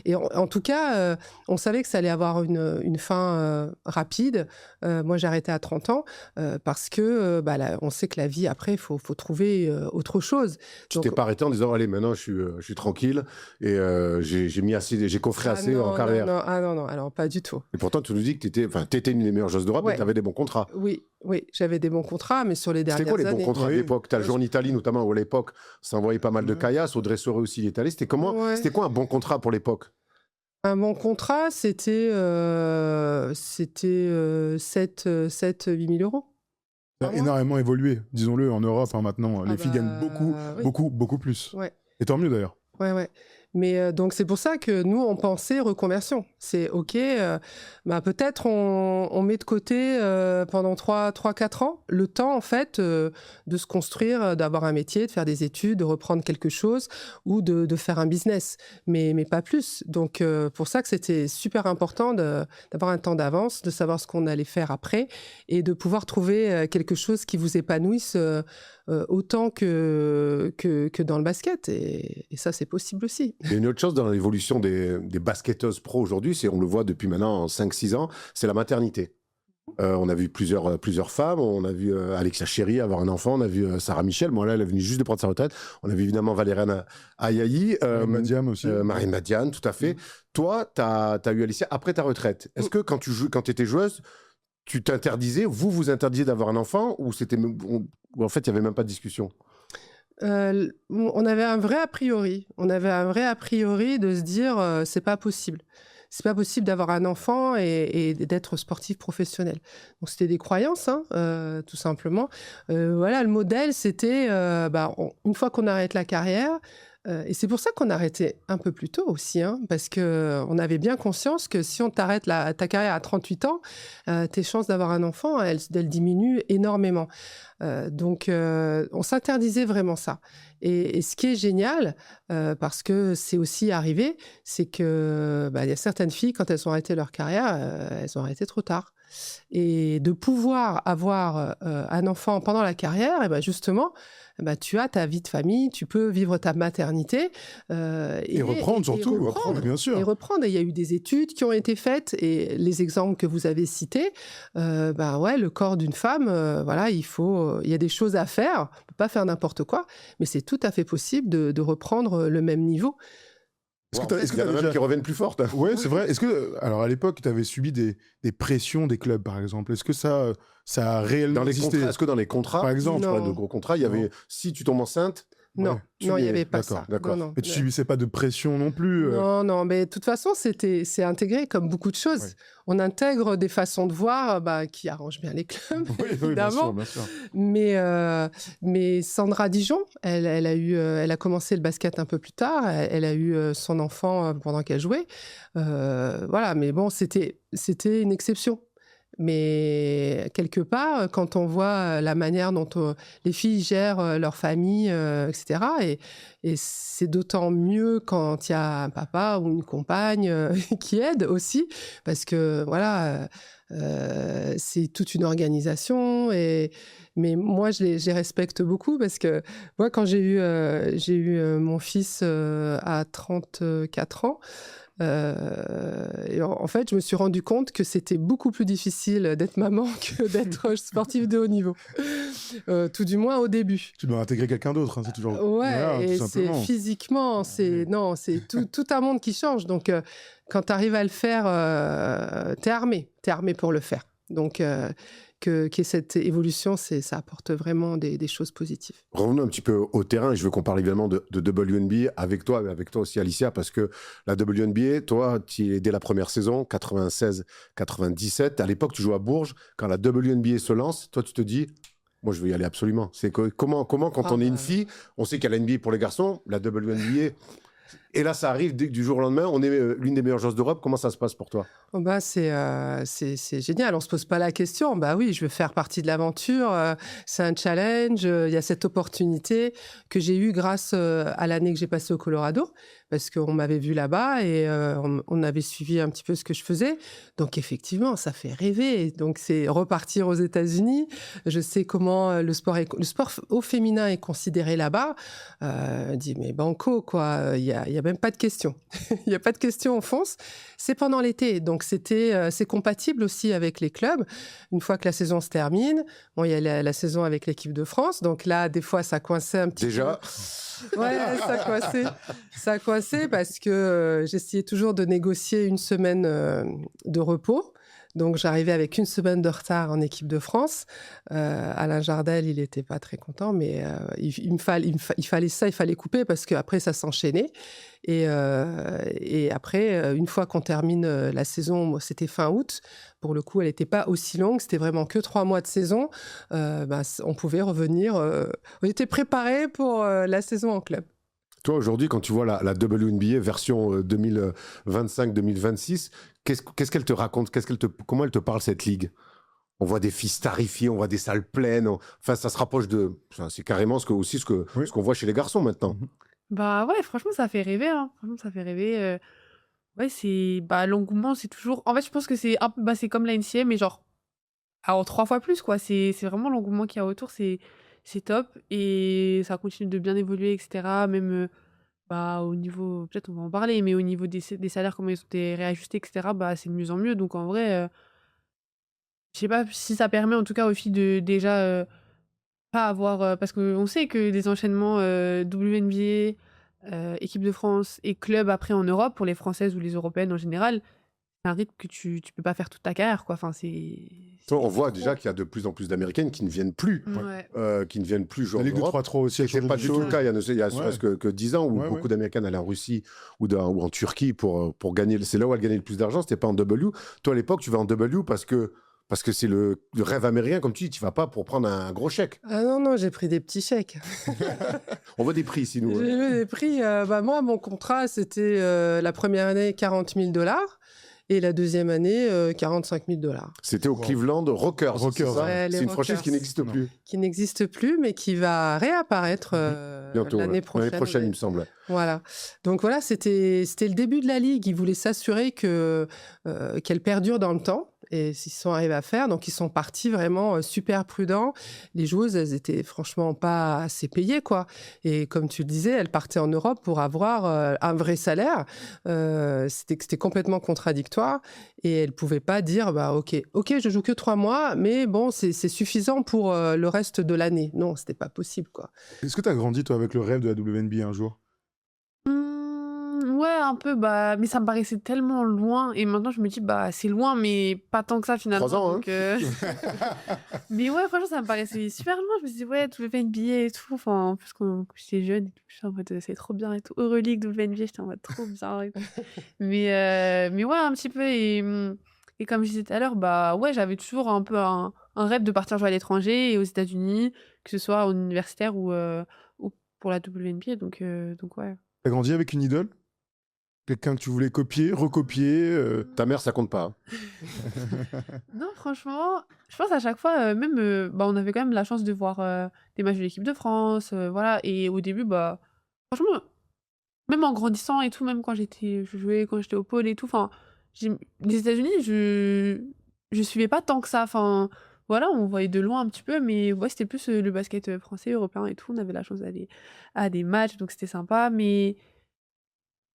Et en tout cas, on savait que ça allait avoir une fin rapide. Moi, j'ai arrêté à 30 ans parce que on sait que la vie, après, il faut trouver autre chose. Tu t'es pas arrêté en disant, allez, maintenant, je suis tranquille et j'ai coffré assez en carrière. Non, alors pas du tout. Et pourtant, tu nous dis que tu étais une des meilleures joueuses d'Europe et tu avais des bons contrats. Oui, j'avais des bons contrats, mais sur les dernières années... C'était quoi les bons contrats à l'époque? Tu as joué en Italie, notamment, où à l'époque, ça envoyait pas mal de caillasses. Audrey Soré aussi, il est allé. C'était quoi un bon contrat pour l'époque? Un bon contrat, c'était 7-8 000 €. Ça a énormément évolué, disons-le, en Europe maintenant. Les filles gagnent beaucoup plus. Ouais. Et tant mieux d'ailleurs. Ouais. Mais donc, c'est pour ça que nous, on pensait reconversion. C'est OK, peut-être on met de côté pendant 3-4 ans le temps, en fait, de se construire, d'avoir un métier, de faire des études, de reprendre quelque chose ou de faire un business, mais pas plus. Donc, pour ça que c'était super important d'avoir un temps d'avance, de savoir ce qu'on allait faire après et de pouvoir trouver quelque chose qui vous épanouisse autant que dans le basket. Et ça, c'est possible aussi. Il y a une autre chose dans l'évolution des basketteuses pro aujourd'hui, on le voit depuis maintenant 5-6 ans, c'est la maternité. On a vu plusieurs femmes, on a vu Alexia Chéri avoir un enfant, on a vu Sarah Michel, là elle est venue juste de prendre sa retraite, on a vu évidemment Valériane Ayayi, Madiane aussi. Marine Madiane, tout à fait. Toi, tu as eu Alicia après ta retraite. Est-ce que quand tu étais joueuse, tu t'interdisais, vous interdisiez d'avoir un enfant, ou en fait il n'y avait même pas de discussion? On avait un vrai a priori. On avait un vrai a priori de se dire c'est pas possible. C'est pas possible d'avoir un enfant et d'être sportif professionnel. Donc c'était des croyances, hein, tout simplement. Voilà, le modèle, c'était une fois qu'on arrête la carrière. Et c'est pour ça qu'on arrêtait un peu plus tôt aussi, hein, parce qu'on avait bien conscience que si on t'arrête ta carrière à 38 ans, tes chances d'avoir un enfant, elles diminuent énormément. Donc, on s'interdisait vraiment ça. Et ce qui est génial, parce que c'est aussi arrivé, c'est que y a certaines filles, quand elles ont arrêté leur carrière, elles ont arrêté trop tard. Et de pouvoir avoir un enfant pendant la carrière, et justement, tu as ta vie de famille, tu peux vivre ta maternité. Et reprendre surtout, bien sûr. Et reprendre. Et il y a eu des études qui ont été faites, et les exemples que vous avez cités, le corps d'une femme, il y a des choses à faire, on ne peut pas faire n'importe quoi, mais c'est tout à fait possible de reprendre le même niveau. Est-ce que tu as même qui reviennent plus fortes? Oui, c'est vrai. Est-ce que, alors à l'époque, tu avais subi des pressions des clubs, par exemple? Est-ce que ça a réellement existé? Est-ce que dans les contrats, par exemple, je parlais de gros contrats, il y avait, si tu tombes enceinte, non, il n'y avait pas ça. D'accord. Non. Et tu subissais pas de pression non plus? Non, mais de toute façon, c'est intégré comme beaucoup de choses. Ouais. On intègre des façons de voir qui arrangent bien les clubs, évidemment. Bien sûr. Mais Sandra Dijon, elle a commencé le basket un peu plus tard. Elle a eu son enfant pendant qu'elle jouait. Mais bon, c'était une exception. Mais quelque part, quand on voit la manière dont les filles gèrent leur famille, etc., et c'est d'autant mieux quand il y a un papa ou une compagne qui aide aussi, parce que voilà, c'est toute une organisation. Mais moi, je les respecte beaucoup, parce que moi, quand j'ai eu mon fils à 34 ans, et en fait, je me suis rendu compte que c'était beaucoup plus difficile d'être maman que d'être sportive de haut niveau. Tout du moins au début. Tu dois intégrer quelqu'un d'autre, hein, c'est toujours. Ouais, Voilà, et tout c'est simplement. physiquement, c'est tout un monde qui change. Donc, quand tu arrives à le faire, t'es armé pour le faire. Donc, qu'il y ait cette évolution, ça apporte vraiment des choses positives. Revenons un petit peu au terrain, et je veux qu'on parle évidemment de WNBA avec toi aussi Alicia, parce que la WNBA, toi, tu y es dès la première saison, 96-97. À l'époque, tu joues à Bourges. Quand la WNBA se lance, toi, tu te dis, moi, je veux y aller absolument. C'est comment quand on est une fille, on sait qu'il y a la NBA pour les garçons, la WNBA... Et là, ça arrive du jour au lendemain. On est l'une des meilleures joueuses d'Europe. Comment ça se passe pour toi? C'est génial. On ne se pose pas la question. Oui, je veux faire partie de l'aventure. C'est un challenge. Il y a cette opportunité que j'ai eue grâce à l'année que j'ai passée au Colorado, parce qu'on m'avait vu là-bas et on avait suivi un petit peu ce que je faisais. Donc, effectivement, ça fait rêver. Donc, c'est repartir aux États-Unis. Je sais comment le sport au féminin est considéré là-bas. Dit, mais banco, quoi. Il y a même pas de question. Il n'y a pas de question, on fonce. C'est pendant l'été, donc c'est compatible aussi avec les clubs. Une fois que la saison se termine, il y a la saison avec l'équipe de France, donc là, des fois, ça coinçait un petit peu. Déjà. Ouais, ça coinçait parce que j'essayais toujours de négocier une semaine de repos. Donc, j'arrivais avec une semaine de retard en équipe de France. Alain Jardel, il n'était pas très content, mais il fallait ça, il fallait couper parce qu'après, ça s'enchaînait. Et après, une fois qu'on termine la saison, c'était fin août. Pour le coup, elle n'était pas aussi longue. C'était vraiment que 3 mois de saison. On pouvait revenir. On était préparés pour la saison en club. Toi, aujourd'hui, quand tu vois la WNBA version 2025-2026, qu'est-ce qu'elle te raconte? Comment elle te parle, cette ligue? On voit des filles starifiées, on voit des salles pleines. Enfin, ça se rapproche de... C'est carrément ce qu'on voit chez les garçons maintenant. Ouais, franchement, ça fait rêver. Hein. Franchement, ça fait rêver. Ouais, l'engouement, c'est toujours... En fait, je pense que c'est c'est comme la NCA, mais genre, en 3 fois plus, quoi. C'est vraiment l'engouement qu'il y a autour, c'est top. Et ça continue de bien évoluer, etc. Même bah, au niveau, peut-être on va en parler, mais au niveau des salaires, comment ils ont été réajustés, etc., bah, c'est de mieux en mieux. Donc en vrai, je sais pas si ça permet en tout cas aux filles de déjà pas avoir. Parce qu'on sait que les enchaînements WNBA, équipe de France et club après en Europe, pour les Françaises ou les Européennes en général, c'est un rythme que tu peux pas faire toute ta carrière, quoi. Enfin, On voit trop. déjà qu'il y a de plus en plus d'Américaines qui ne viennent plus. Ouais. Qui ne viennent plus jouer La en Ligue de Europe. 3-3 aussi a C'était changé pas des du tout le choses. cas il y a Ouais. que 10 ans où Ouais, beaucoup ouais. d'Américaines allaient en Russie ou en Turquie pour gagner. C'est là où elles gagnaient le plus d'argent, c'était pas en W. Toi, à l'époque, tu vas en W parce que c'est le rêve américain, comme tu dis, tu vas pas pour prendre un gros chèque. Ah non, j'ai pris des petits chèques. On voit des prix ici, nous. J'ai eu des prix. Moi, mon contrat, c'était la première année 40 000 $ et la deuxième année 45 000 $. C'était au Wow. Cleveland Rockers. Rockers, c'est ça ouais, les C'est une franchise Rockers. qui n'existe Non. plus. Qui n'existe plus, mais qui va réapparaître Bientôt, l'année ouais. prochaine. L'année prochaine, il me semble. Voilà. Donc voilà, c'était le début de la Ligue. Ils voulaient s'assurer qu'elle perdure dans le temps. Et s'ils sont arrivés à faire, donc ils sont partis vraiment super prudents. Les joueuses, elles étaient franchement pas assez payées, quoi. Et comme tu le disais, elles partaient en Europe pour avoir un vrai salaire. C'était complètement contradictoire. Et elles pouvaient pas dire, bah ok, je joue que 3 mois, mais bon, c'est suffisant pour le reste de l'année. Non, c'était pas possible, quoi. Est-ce que tu as grandi, toi, avec le rêve de la WNBA un jour? Ouais, un peu, bah, mais ça me paraissait tellement loin. Et maintenant, je me dis, bah, c'est loin, mais pas tant que ça, finalement. 3 ans, donc, Mais ouais, franchement, ça me paraissait super loin. Je me suis dit, ouais, WNBA et tout. Enfin, en plus, quand j'étais jeune, et tout, j'étais en mode, c'est trop bien et tout. Euroleague, WNBA, j'étais en mode trop bien. Et tout. mais ouais, un petit peu. Et comme je disais tout à l'heure, bah, ouais, j'avais toujours un peu un rêve de partir jouer à l'étranger et aux États-Unis, que ce soit en universitaire ou pour la WNBA. Donc ouais. T'as grandi avec une idole? Quelqu'un que tu voulais copier, recopier Ta mère, ça compte pas. Non, franchement, je pense à chaque fois, même, bah, on avait quand même la chance de voir des matchs de l'équipe de France, voilà. Et au début, bah, franchement, même en grandissant et tout, même quand je jouais quand j'étais au pôle et tout, enfin, les États-Unis, je suivais pas tant que ça. Enfin, voilà, on voyait de loin un petit peu, mais ouais, c'était plus le basket français, européen et tout. On avait la chance d'aller à des matchs, donc c'était sympa. Mais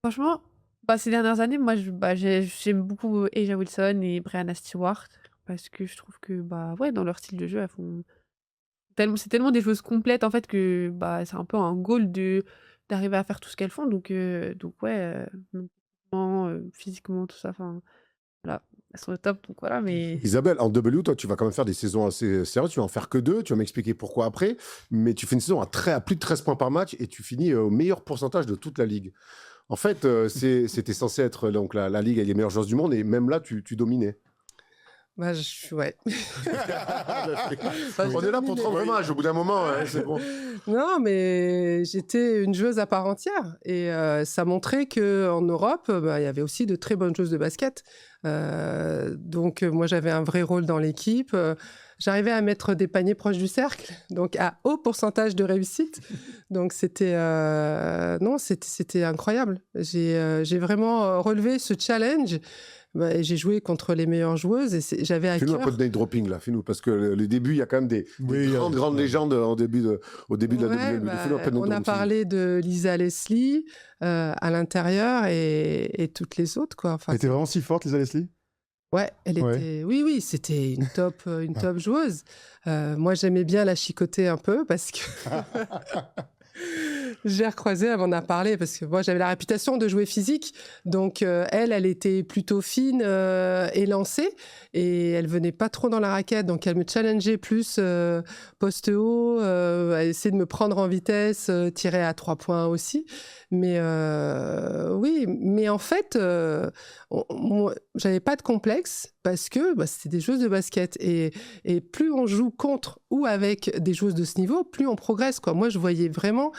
franchement, bah, ces dernières années, moi, j'aime beaucoup A'ja Wilson et Breanna Stewart parce que je trouve que, bah, ouais, dans leur style de jeu, elles font c'est tellement des choses complètes en fait que, bah, c'est un peu un goal d'arriver à faire tout ce qu'elles font. Donc ouais, mentalement, physiquement, tout ça, enfin, voilà, elles sont au top. Donc voilà, mais Isabelle, en W, toi, tu vas quand même faire des saisons assez sérieuses. Tu vas en faire que 2. Tu vas m'expliquer pourquoi après. Mais tu fais une saison à plus de 13 points par match et tu finis au meilleur pourcentage de toute la ligue. En fait, c'était censé être donc, la ligue avec les meilleures joueuses du monde et même là, tu dominais. Bah, ouais. On est là pour te rendre hommage au bout d'un moment. C'est bon. Non, mais j'étais une joueuse à part entière. Et ça montrait qu'en Europe, bah, il y avait aussi de très bonnes joueuses de basket. Donc, moi, j'avais un vrai rôle dans l'équipe. J'arrivais à mettre des paniers proches du cercle, donc à haut pourcentage de réussite. Donc, c'était incroyable. J'ai vraiment relevé ce challenge. Bah, j'ai joué contre les meilleures joueuses et j'avais à Fais-nous un cœur. peu de name dropping là, fais-nous, parce que le début, il y a quand même des grandes légendes au début de la Ouais, WNBA. bah, Fais-nous un peu de name on a dropping. parlé de Lisa Leslie à l'intérieur et toutes les autres, quoi. Enfin, Elle était vraiment si forte, Lisa Leslie? ouais, elle Ouais. était. Oui, c'était une top joueuse. Moi, j'aimais bien la chicoter un peu parce que j'ai recroisé, elle m'en a parlé parce que moi, j'avais la réputation de jouer physique. Donc, elle était plutôt fine et lancée et elle venait pas trop dans la raquette. Donc, elle me challengeait plus poste haut, elle essayait de me prendre en vitesse, tirer à 3 points aussi. Mais oui, mais en fait, moi, j'avais pas de complexe parce que bah, c'était des joueuses de basket. Et plus on joue contre ou avec des joueuses de ce niveau, plus on progresse, quoi. Moi, je voyais vraiment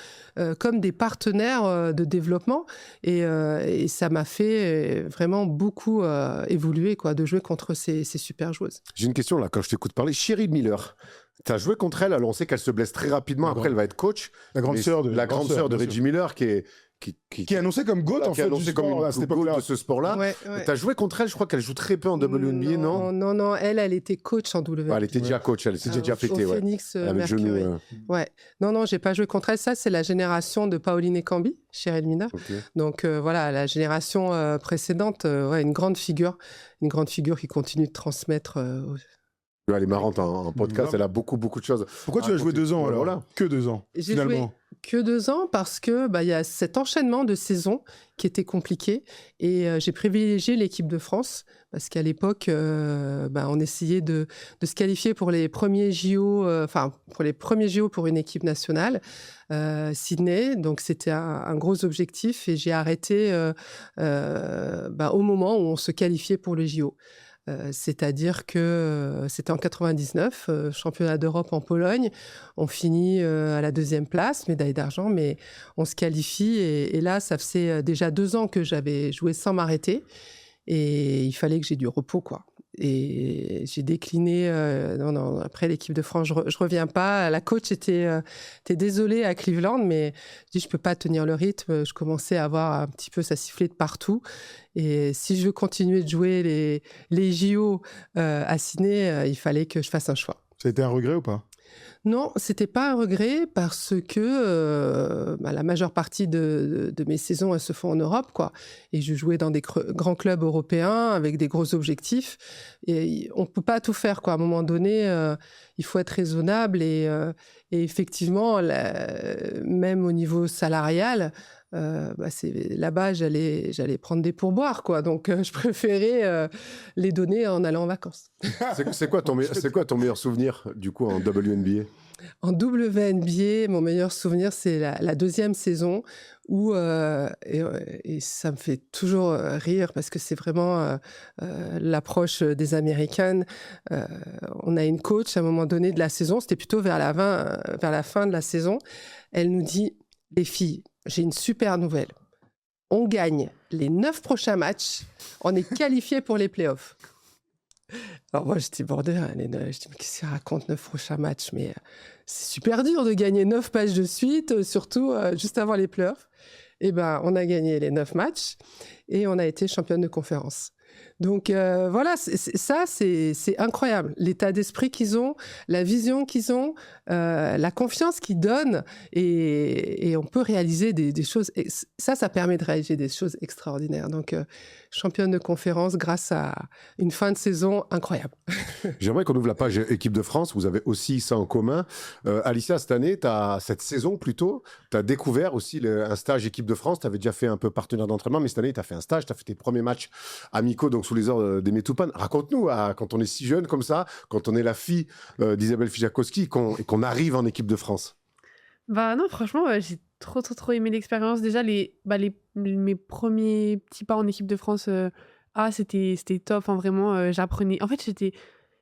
comme des partenaires de développement. Et ça m'a fait vraiment beaucoup évoluer, quoi, de jouer contre ces super joueuses. J'ai une question là, quand je t'écoute parler. Cheryl Miller, tu as joué contre elle, alors on sait qu'elle se blesse très rapidement. Après, elle va être coach. La grande Mais sœur de la grande sœur de bien sûr. Reggie Miller, qui Qui est annoncé comme GOAT, en qui est fait, du annoncé comme sport, une à cette GOAT époque-là. de ce sport-là. Ouais. T'as joué contre elle, je crois qu'elle joue très peu en WNBA, non? Non, elle était coach en WNBA. Elle était déjà coach, elle s'est déjà pété, Au ouais. Phoenix Avec le Mercury. genou. Ouais. Non, j'ai pas joué contre elle. Ça, c'est la génération de Pauline Ekambi, Cheryl Miner. Ok. Donc voilà, la génération précédente, une grande figure qui continue de transmettre. Elle est marrante en podcast, elle a beaucoup de choses. Pourquoi tu as joué 2 ans, alors? Voilà. Que 2 ans, J'ai finalement. joué que 2 ans parce que il y a cet enchaînement de saisons qui était compliqué et j'ai privilégié l'équipe de France parce qu'à l'époque, on essayait de se qualifier pour les premiers JO, pour une équipe nationale, Sydney. Donc c'était un gros objectif et j'ai arrêté au moment où on se qualifiait pour les JO. C'est-à-dire que c'était en 99, championnat d'Europe en Pologne. On finit à la 2e place, médaille d'argent, mais on se qualifie. Et là, ça faisait déjà 2 ans que j'avais joué sans m'arrêter. Et il fallait que j'ai du repos, quoi. Et j'ai décliné. Non, après l'équipe de France, je reviens pas. La coach était désolée à Cleveland, mais je dis je peux pas tenir le rythme. Je commençais à avoir un petit peu ça sifflait de partout. Et si je veux continuer de jouer les JO à Sydney, il fallait que je fasse un choix. Ça a été un regret ou pas? Non, c'était pas un regret parce que la majeure partie de mes saisons, elles se font en Europe, quoi. Et je jouais dans des grands clubs européens avec des gros objectifs. Et on peut pas tout faire, quoi. À un moment donné, il faut être raisonnable et effectivement, même au niveau salarial, là-bas, j'allais prendre des pourboires, quoi. Donc, je préférais les donner en allant en vacances. C'est quoi ton meilleur souvenir, du coup, en WNBA? En WNBA, mon meilleur souvenir, c'est la 2e saison où, et ça me fait toujours rire parce que c'est vraiment l'approche des Américaines. On a une coach à un moment donné de la saison, c'était plutôt vers la fin de la saison. Elle nous dit, les filles, j'ai une super nouvelle. On gagne les 9 prochains matchs, on est qualifiés pour les playoffs. Alors moi, j'étais bordée. Je dis, mais qu'est-ce qu'il raconte 9 prochains matchs? Mais c'est super dur de gagner 9 matchs de suite, surtout juste avant les playoffs. Et on a gagné les 9 matchs et on a été championne de conférence. Donc voilà, c'est incroyable. L'état d'esprit qu'ils ont, la vision qu'ils ont, la confiance qu'ils donnent et on peut réaliser des choses. Et ça permet de réaliser des choses extraordinaires. Donc championne de conférence grâce à une fin de saison incroyable. J'aimerais qu'on ouvre la page équipe de France. Vous avez aussi ça en commun. Alicia, cette année, cette saison plutôt, tu as découvert aussi un stage équipe de France. Tu avais déjà fait un peu partenaire d'entraînement, mais cette année, tu as fait un stage, tu as fait tes premiers matchs amicaux, donc sous les ordres d'Aimé Toupane. Raconte-nous, quand on est si jeune comme ça, quand on est la fille d'Isabelle Fijakowski et qu'on arrive en équipe de France. Non, franchement, j'ai trop aimé l'expérience. Déjà, mes premiers petits pas en équipe de France, c'était top. Hein, vraiment, j'apprenais. En fait,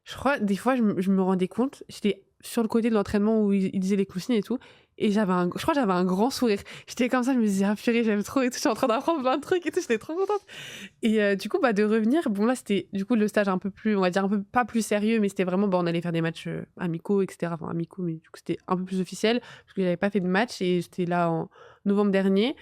je crois, des fois, je me rendais compte, j'étais sur le côté de l'entraînement où il disait les consignes et tout. Et je crois que j'avais un grand sourire. J'étais comme ça, je me disais, ah purée, j'aime trop et tout. Je suis en train d'apprendre plein de trucs et tout. J'étais trop contente. Et du coup, de revenir, bon, là, c'était du coup le stage un peu plus, on va dire, un peu pas plus sérieux, mais c'était vraiment, on allait faire des matchs amicaux, etc. Enfin, amicaux, mais du coup, c'était un peu plus officiel parce que j'avais pas fait de match et c'était là en novembre dernier.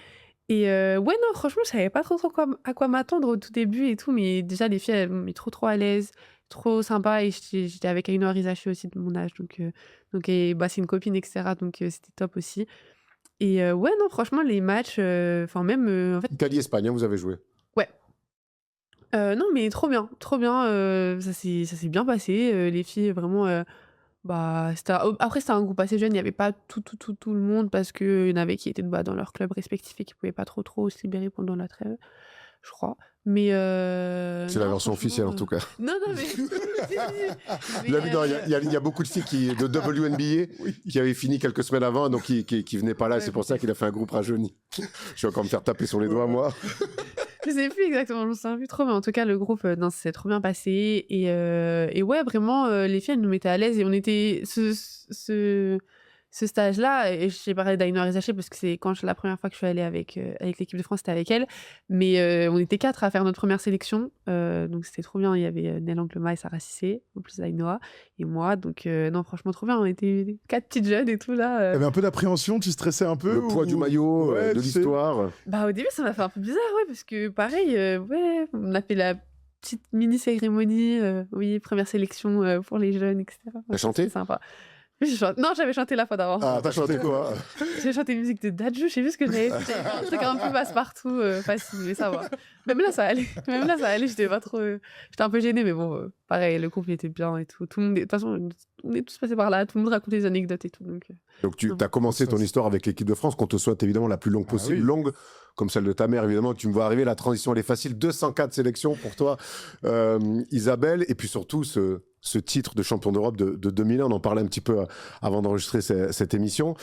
Et non, franchement, je savais pas trop à quoi m'attendre au tout début et tout. Mais déjà, les filles, elles m'ont mis trop à l'aise. Trop sympa et j'étais avec Ainhoa Rizachi aussi de mon âge donc c'est une copine etc donc c'était top aussi et non franchement les matchs même en fait Italie-Espagne, vous avez joué? Ouais. Non mais trop bien ça s'est bien passé les filles vraiment après c'était un groupe assez jeune, il n'y avait pas tout le monde parce que il y en avait qui étaient dans leur club respectif et qui pouvaient pas trop se libérer pendant la trêve, je crois. Mais c'est la version officielle en tout cas. Non mais il y a beaucoup de filles de WNBA qui avaient fini quelques semaines avant, donc qui venaient pas là. Ouais, c'est pour ça qu'il a fait un groupe rajeuni. Je vais encore me faire taper sur les doigts moi. Je sais plus exactement, je me souviens plus trop, mais en tout cas le groupe, non, c'est trop bien passé et ouais vraiment les filles elles nous mettaient à l'aise et on était ce stage-là, et j'ai parlé d'Aïnoa Rizaché parce que c'est la première fois que je suis allée avec l'équipe de France, c'était avec elle. Mais on était 4 à faire notre première sélection. Donc c'était trop bien. Il y avait Nel Anglema et Sarah Cissé, en plus Aïnoa et moi. Donc non, franchement, trop bien. On était 4 petites jeunes et tout là. Il y avait un peu d'appréhension, tu stressais un peu Le poids du maillot, Ouais, de tu sais. l'histoire. Bah au début, ça m'a fait un peu bizarre, ouais, parce que pareil, ouais, on a fait la petite mini cérémonie, oui, première sélection pour les jeunes, etc. T'as chanté? C'est sympa. Non, j'avais chanté la fois d'avant. Ah, t'as chanté quoi? J'ai chanté une musique de Dadju, je sais plus ce que j'avais fait. Un truc un peu passe-partout, facile, mais ça va. Même là, ça allait. Même là, ça allait, j'étais pas trop. J'étais un peu gênée, mais bon, pareil, le groupe il était bien et tout. Tout le monde, de toute façon, on est tous passés par là, tout le monde racontait des anecdotes et tout. Donc tu as commencé ton histoire avec l'équipe de France, qu'on te souhaite évidemment la plus longue possible, oui. longue comme celle de ta mère évidemment, tu me vois arriver, la transition elle est facile, 204 sélections pour toi Isabelle, et puis surtout ce titre de champion d'Europe de 2001, on en parlait un petit peu avant d'enregistrer cette émission.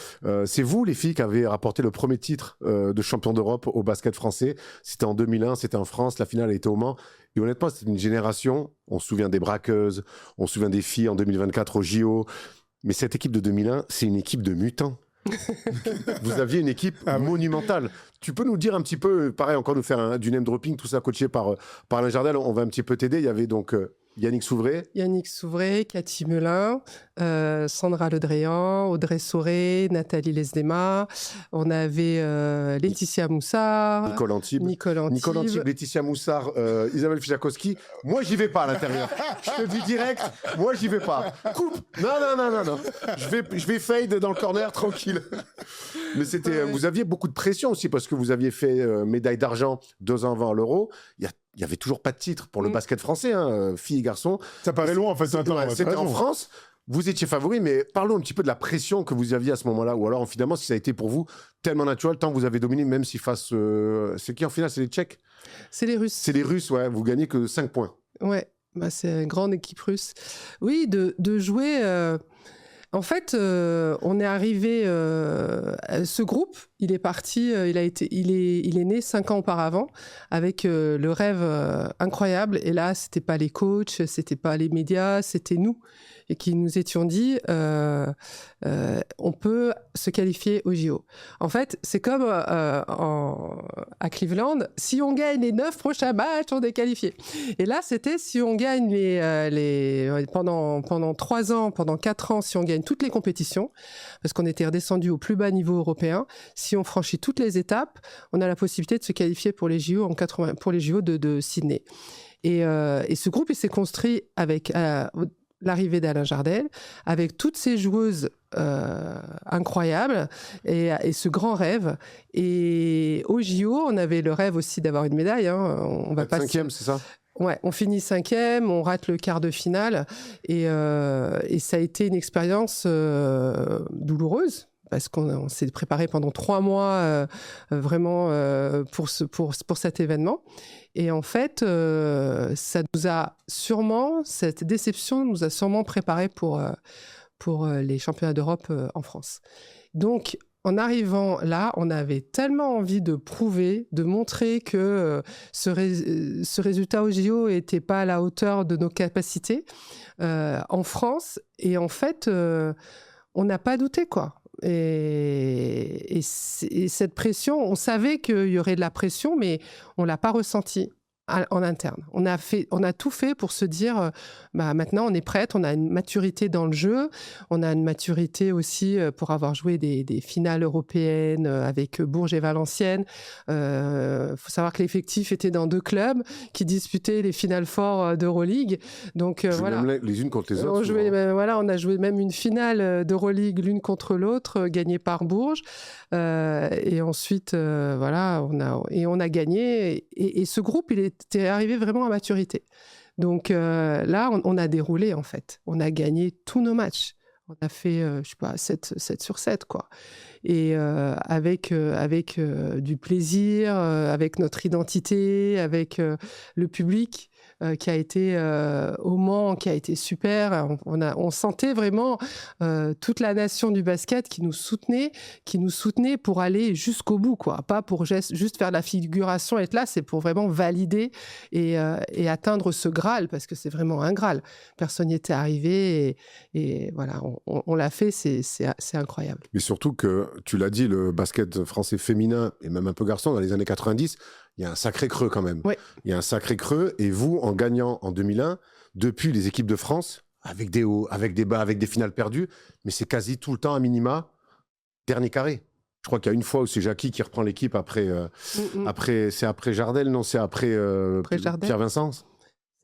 C'est vous les filles qui avez rapporté le premier titre de champion d'Europe au basket français, c'était en 2001, c'était en France, la finale a été au Mans, et honnêtement c'était une génération, on se souvient des braqueuses, on se souvient des filles en 2024 au JO, mais cette équipe de 2001, c'est une équipe de mutants. Vous aviez une équipe monumentale. Tu peux nous dire un petit peu, pareil, encore nous faire du name dropping, tout ça coaché par Alain Jardel, on va un petit peu t'aider. Il y avait donc Yannick Souvray, Cathy Melin, Sandra Ledréan, Audrey Sauré, Nathalie Lesdema. On avait Laetitia Moussard, Nicole Antibes, Laetitia Moussard, Isabelle Fijakowski. Moi, j'y vais pas à l'intérieur. Je te dis direct, moi, j'y vais pas. Coupe. Non. Je vais fade dans le corner, tranquille. Mais c'était, vous aviez beaucoup de pression aussi parce que vous aviez fait médaille d'argent 2 ans avant l'Euro. Il y avait toujours pas de titre pour le basket français, hein, filles et garçons. Ça paraît loin, en fait. C'était en France. Vous étiez favori, mais parlons un petit peu de la pression que vous aviez à ce moment-là, ou alors finalement si ça a été pour vous tellement naturel, tant que vous avez dominé, même si face... c'est qui en finale? C'est les Tchèques? C'est les Russes. C'est les Russes, ouais. Vous gagnez que 5 points. Ouais, bah, c'est une grande équipe russe. Oui, de jouer... En fait, on est arrivé... ce groupe, il est parti... il est né 5 ans auparavant avec le rêve incroyable. Et là, c'était pas les coachs, c'était pas les médias, c'était nous. Et qui nous étions dit, on peut se qualifier au JO. En fait, c'est comme à Cleveland, si on gagne les 9 prochains matchs, on est qualifié. Et là, c'était si on gagne pendant 3 ans, pendant 4 ans, si on gagne toutes les compétitions, parce qu'on était redescendu au plus bas niveau européen, si on franchit toutes les étapes, on a la possibilité de se qualifier pour les JO, pour les JO de Sydney. Et ce groupe, il s'est construit avec... l'arrivée d'Alain Jardel, avec toutes ces joueuses incroyables et ce grand rêve. Et au JO, on avait le rêve aussi d'avoir une médaille. Hein. On va pas 5e, c'est ça? Ouais, on finit 5e, on rate le quart de finale. Et ça a été une expérience douloureuse. Parce qu'on s'est préparé pendant 3 mois vraiment pour cet événement. Et en fait, cette déception nous a sûrement préparé pour les championnats d'Europe en France. Donc, en arrivant là, on avait tellement envie de prouver, de montrer que ce résultat au JO n'était pas à la hauteur de nos capacités en France. Et en fait, on n'a pas douté, quoi. Et cette pression, on savait qu'il y aurait de la pression, mais on ne l'a pas ressentie en interne. On a tout fait pour se dire, maintenant on est prête, on a une maturité dans le jeu, on a une maturité aussi pour avoir joué des finales européennes avec Bourges et Valenciennes. Faut savoir que l'effectif était dans 2 clubs qui disputaient les finales forts d'Euroleague. Donc voilà. Même les unes contre les autres. On a joué même une finale d'Euroleague l'une contre l'autre, gagnée par Bourges. Et ensuite, on a gagné. Et ce groupe, il était arrivé vraiment à maturité. Donc là, on a déroulé, en fait. On a gagné tous nos matchs. On a fait, 7 sur 7, quoi. Et avec du plaisir, avec notre identité, avec le public. qui a été au Mans, qui a été super. On sentait vraiment toute la nation du basket qui nous soutenait pour aller jusqu'au bout, quoi. Pas pour juste faire de la figuration, être là, c'est pour vraiment valider et atteindre ce Graal, parce que c'est vraiment un Graal. Personne n'y était arrivé et voilà, on l'a fait, c'est incroyable. Mais surtout que, tu l'as dit, le basket français féminin, et même un peu garçon, dans les années 90, il y a un sacré creux quand même. Oui. Il y a un sacré creux, et vous, en gagnant en 2001, depuis les équipes de France, avec des hauts, avec des bas, avec des finales perdues, mais c'est quasi tout le temps à minima, dernier carré. Je crois qu'il y a une fois où c'est Jackie qui reprend l'équipe après, c'est après Jardel, non, c'est après, Pierre Vincent.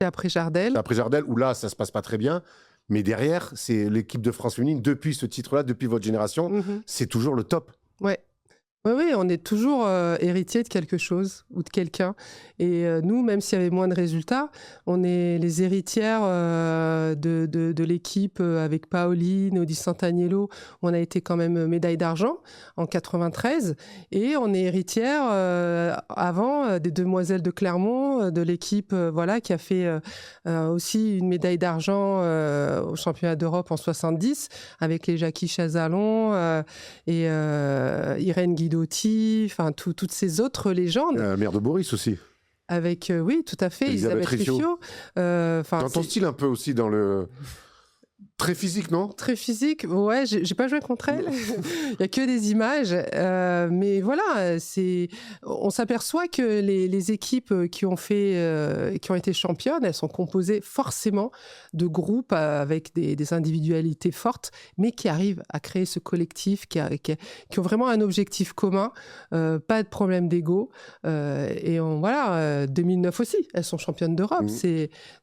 C'est après Jardel. C'est après Jardel, où là, ça se passe pas très bien. Mais derrière, c'est l'équipe de France féminine, depuis ce titre-là, depuis votre génération, c'est toujours le top. Ouais. Oui, on est toujours héritier de quelque chose ou de quelqu'un. Et nous, même s'il y avait moins de résultats, on est les héritières de l'équipe avec Pauline, Odile Santaniello. On a été quand même médaille d'argent en 93. Et on est héritière avant des Demoiselles de Clermont, de l'équipe qui a fait aussi une médaille d'argent au championnat d'Europe en 70 avec les Jackie Chazalon et Irène Guidotti, enfin toutes ces autres légendes. Mère de Boris aussi. Avec, oui, tout à fait, Elisabeth Riffiot. Dans ton style un peu aussi, dans le... Très physique, non? Très physique, ouais, j'ai pas joué contre elle. Il y a que des images. Mais voilà, on s'aperçoit que les équipes qui ont été championnes, elles sont composées forcément de groupes avec des individualités fortes, mais qui arrivent à créer ce collectif, qui ont vraiment un objectif commun, pas de problème d'ego. Et 2009 aussi, elles sont championnes d'Europe.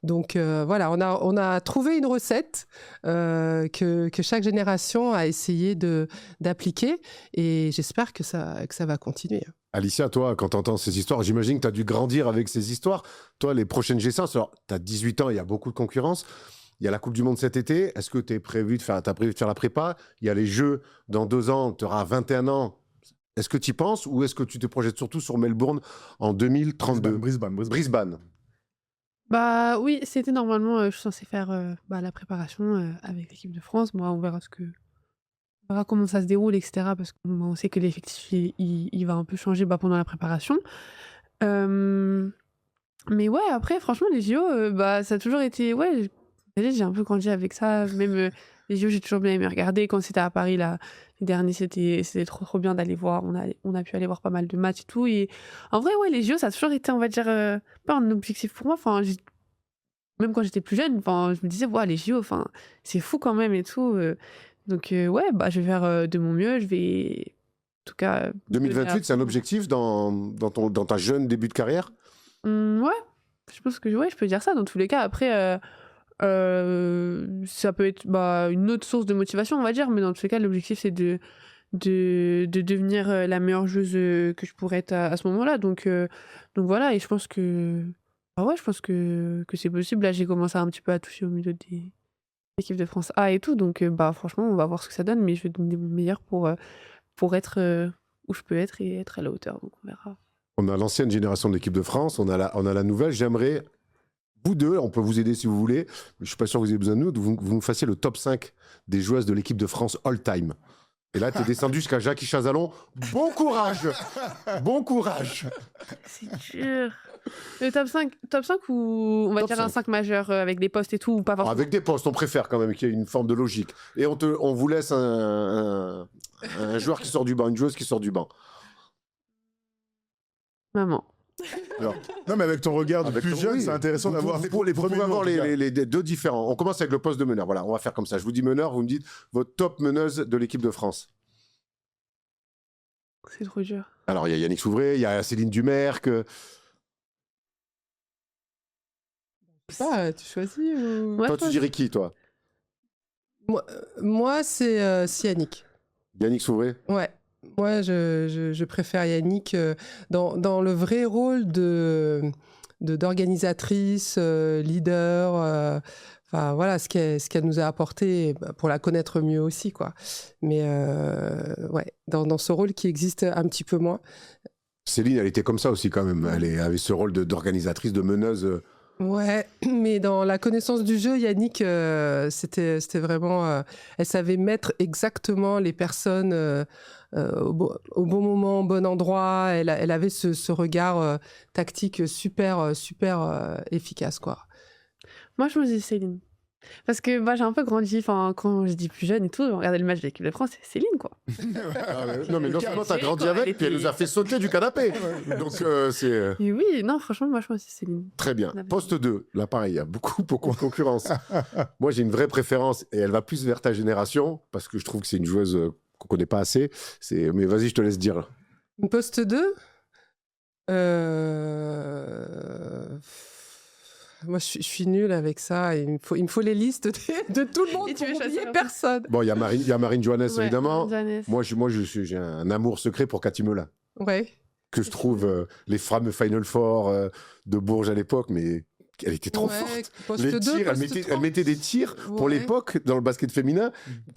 Donc voilà, on a trouvé une recette que chaque génération a essayé d'appliquer, et j'espère que ça va continuer. Alicia, toi, quand tu entends ces histoires, j'imagine que tu as dû grandir avec ces histoires. Toi, les prochaines G5, alors tu as 18 ans, il y a beaucoup de concurrence. Il y a la Coupe du Monde cet été. Est-ce que t'as prévu de faire la prépa? Il y a les Jeux dans 2 ans, tu auras 21 ans. Est-ce que tu y penses, ou est-ce que tu te projettes surtout sur Melbourne en 2032? Brisbane. Bah oui, c'était normalement, je suis censée faire la préparation avec l'équipe de France. Moi, on verra comment ça se déroule, etc. Parce qu'on sait que l'effectif, il va un peu changer pendant la préparation. Mais ouais, après, franchement, les JO, ça a toujours été... Ouais, j'ai un peu grandi avec ça. Même les JO, j'ai toujours bien aimé regarder. Quand c'était à Paris, là, les derniers, c'était trop bien d'aller voir. On a pu aller voir pas mal de matchs et tout. Et en vrai, ouais, les JO, ça a toujours été, on va dire, pas un objectif pour moi. Enfin, même quand j'étais plus jeune, je me disais, les JO, c'est fou quand même et tout. Donc, ouais, je vais faire de mon mieux. Je vais, en tout cas... 2028, c'est un objectif dans ta jeune début de carrière? Ouais, je pense que je peux dire ça. Dans tous les cas, après... ça peut être une autre source de motivation, on va dire, mais dans tous les cas, l'objectif, c'est de devenir la meilleure joueuse que je pourrais être à ce moment-là. Donc voilà, et je pense que c'est possible. Là, j'ai commencé un petit peu à toucher au milieu des équipes de France A et tout, donc franchement, on va voir ce que ça donne, mais je vais donner mon meilleur pour être où je peux être et être à la hauteur, donc on verra. On a l'ancienne génération d'équipe de France, on a la nouvelle. J'aimerais... Vous deux, on peut vous aider si vous voulez, mais je ne suis pas sûr que vous ayez besoin de nous, vous nous fassiez le top 5 des joueuses de l'équipe de France all-time. Et là, tu es descendu jusqu'à Jackie Chazalon. Bon courage! Bon courage! C'est dur. Le top 5 ou on va dire un 5 majeur avec des postes et tout, ou pas forcément? Avec des postes, on préfère quand même qu'il y ait une forme de logique. Et on vous laisse un joueur qui sort du banc, une joueuse qui sort du banc. Maman. Alors, non, mais avec ton regard de plus jeune, c'est intéressant d'avoir les premiers pouvez avoir les deux différents. On commence avec le poste de meneur. Voilà, on va faire comme ça. Je vous dis meneur, vous me dites votre top meneuse de l'équipe de France. C'est trop dur. Alors, il y a Yannick Souvray, il y a Céline Dumerc. Tu choisis ou... Toi, tu dirais qui, toi? Moi, c'est Yannick. Yannick Souvray? Ouais. Moi, je préfère Yannick dans le vrai rôle d'organisatrice, leader, voilà ce qu'elle nous a apporté pour la connaître mieux aussi, quoi. Mais ouais, dans ce rôle qui existe un petit peu moins. Céline, elle était comme ça aussi quand même. Elle avait ce rôle d'organisatrice, de meneuse. Ouais, mais dans la connaissance du jeu, Yannick, c'était vraiment... elle savait mettre exactement les personnes au bon moment, au bon endroit. Elle avait ce regard tactique super efficace, quoi. Moi, je me dis Céline. Parce que moi, j'ai un peu grandi, quand je dis plus jeune et tout, regarder le match de l'équipe de France, c'est Céline, quoi. Non, mais non seulement t'as grandi quoi, avec, elle puis elle était- nous a fait sauter du canapé. Donc, c'est Et oui, non, franchement, moi, je pense que c'est Céline. très bien. On avait- Poste 2, là, pareil, il y a beaucoup de concurrence. Moi, j'ai une vraie préférence, et elle va plus vers ta génération, parce que je trouve que c'est une joueuse qu'on connaît pas assez. Mais vas-y, je te laisse dire. Poste 2 Moi, je suis nulle avec ça. Il me faut les listes de tout le monde Et tu pour veux chasser oublier un peu personne. Bon, il y a Marine Johannes, Ouais, évidemment. Johannes. Moi, j'ai un amour secret pour Cathy Melin, Ouais. que je trouve les fameux Final Four de Bourges à l'époque, mais elle était trop Ouais, forte. poste Les 2, tirs, elle poste mettait, 3. elle mettait des tirs pour Ouais. l'époque dans le basket féminin,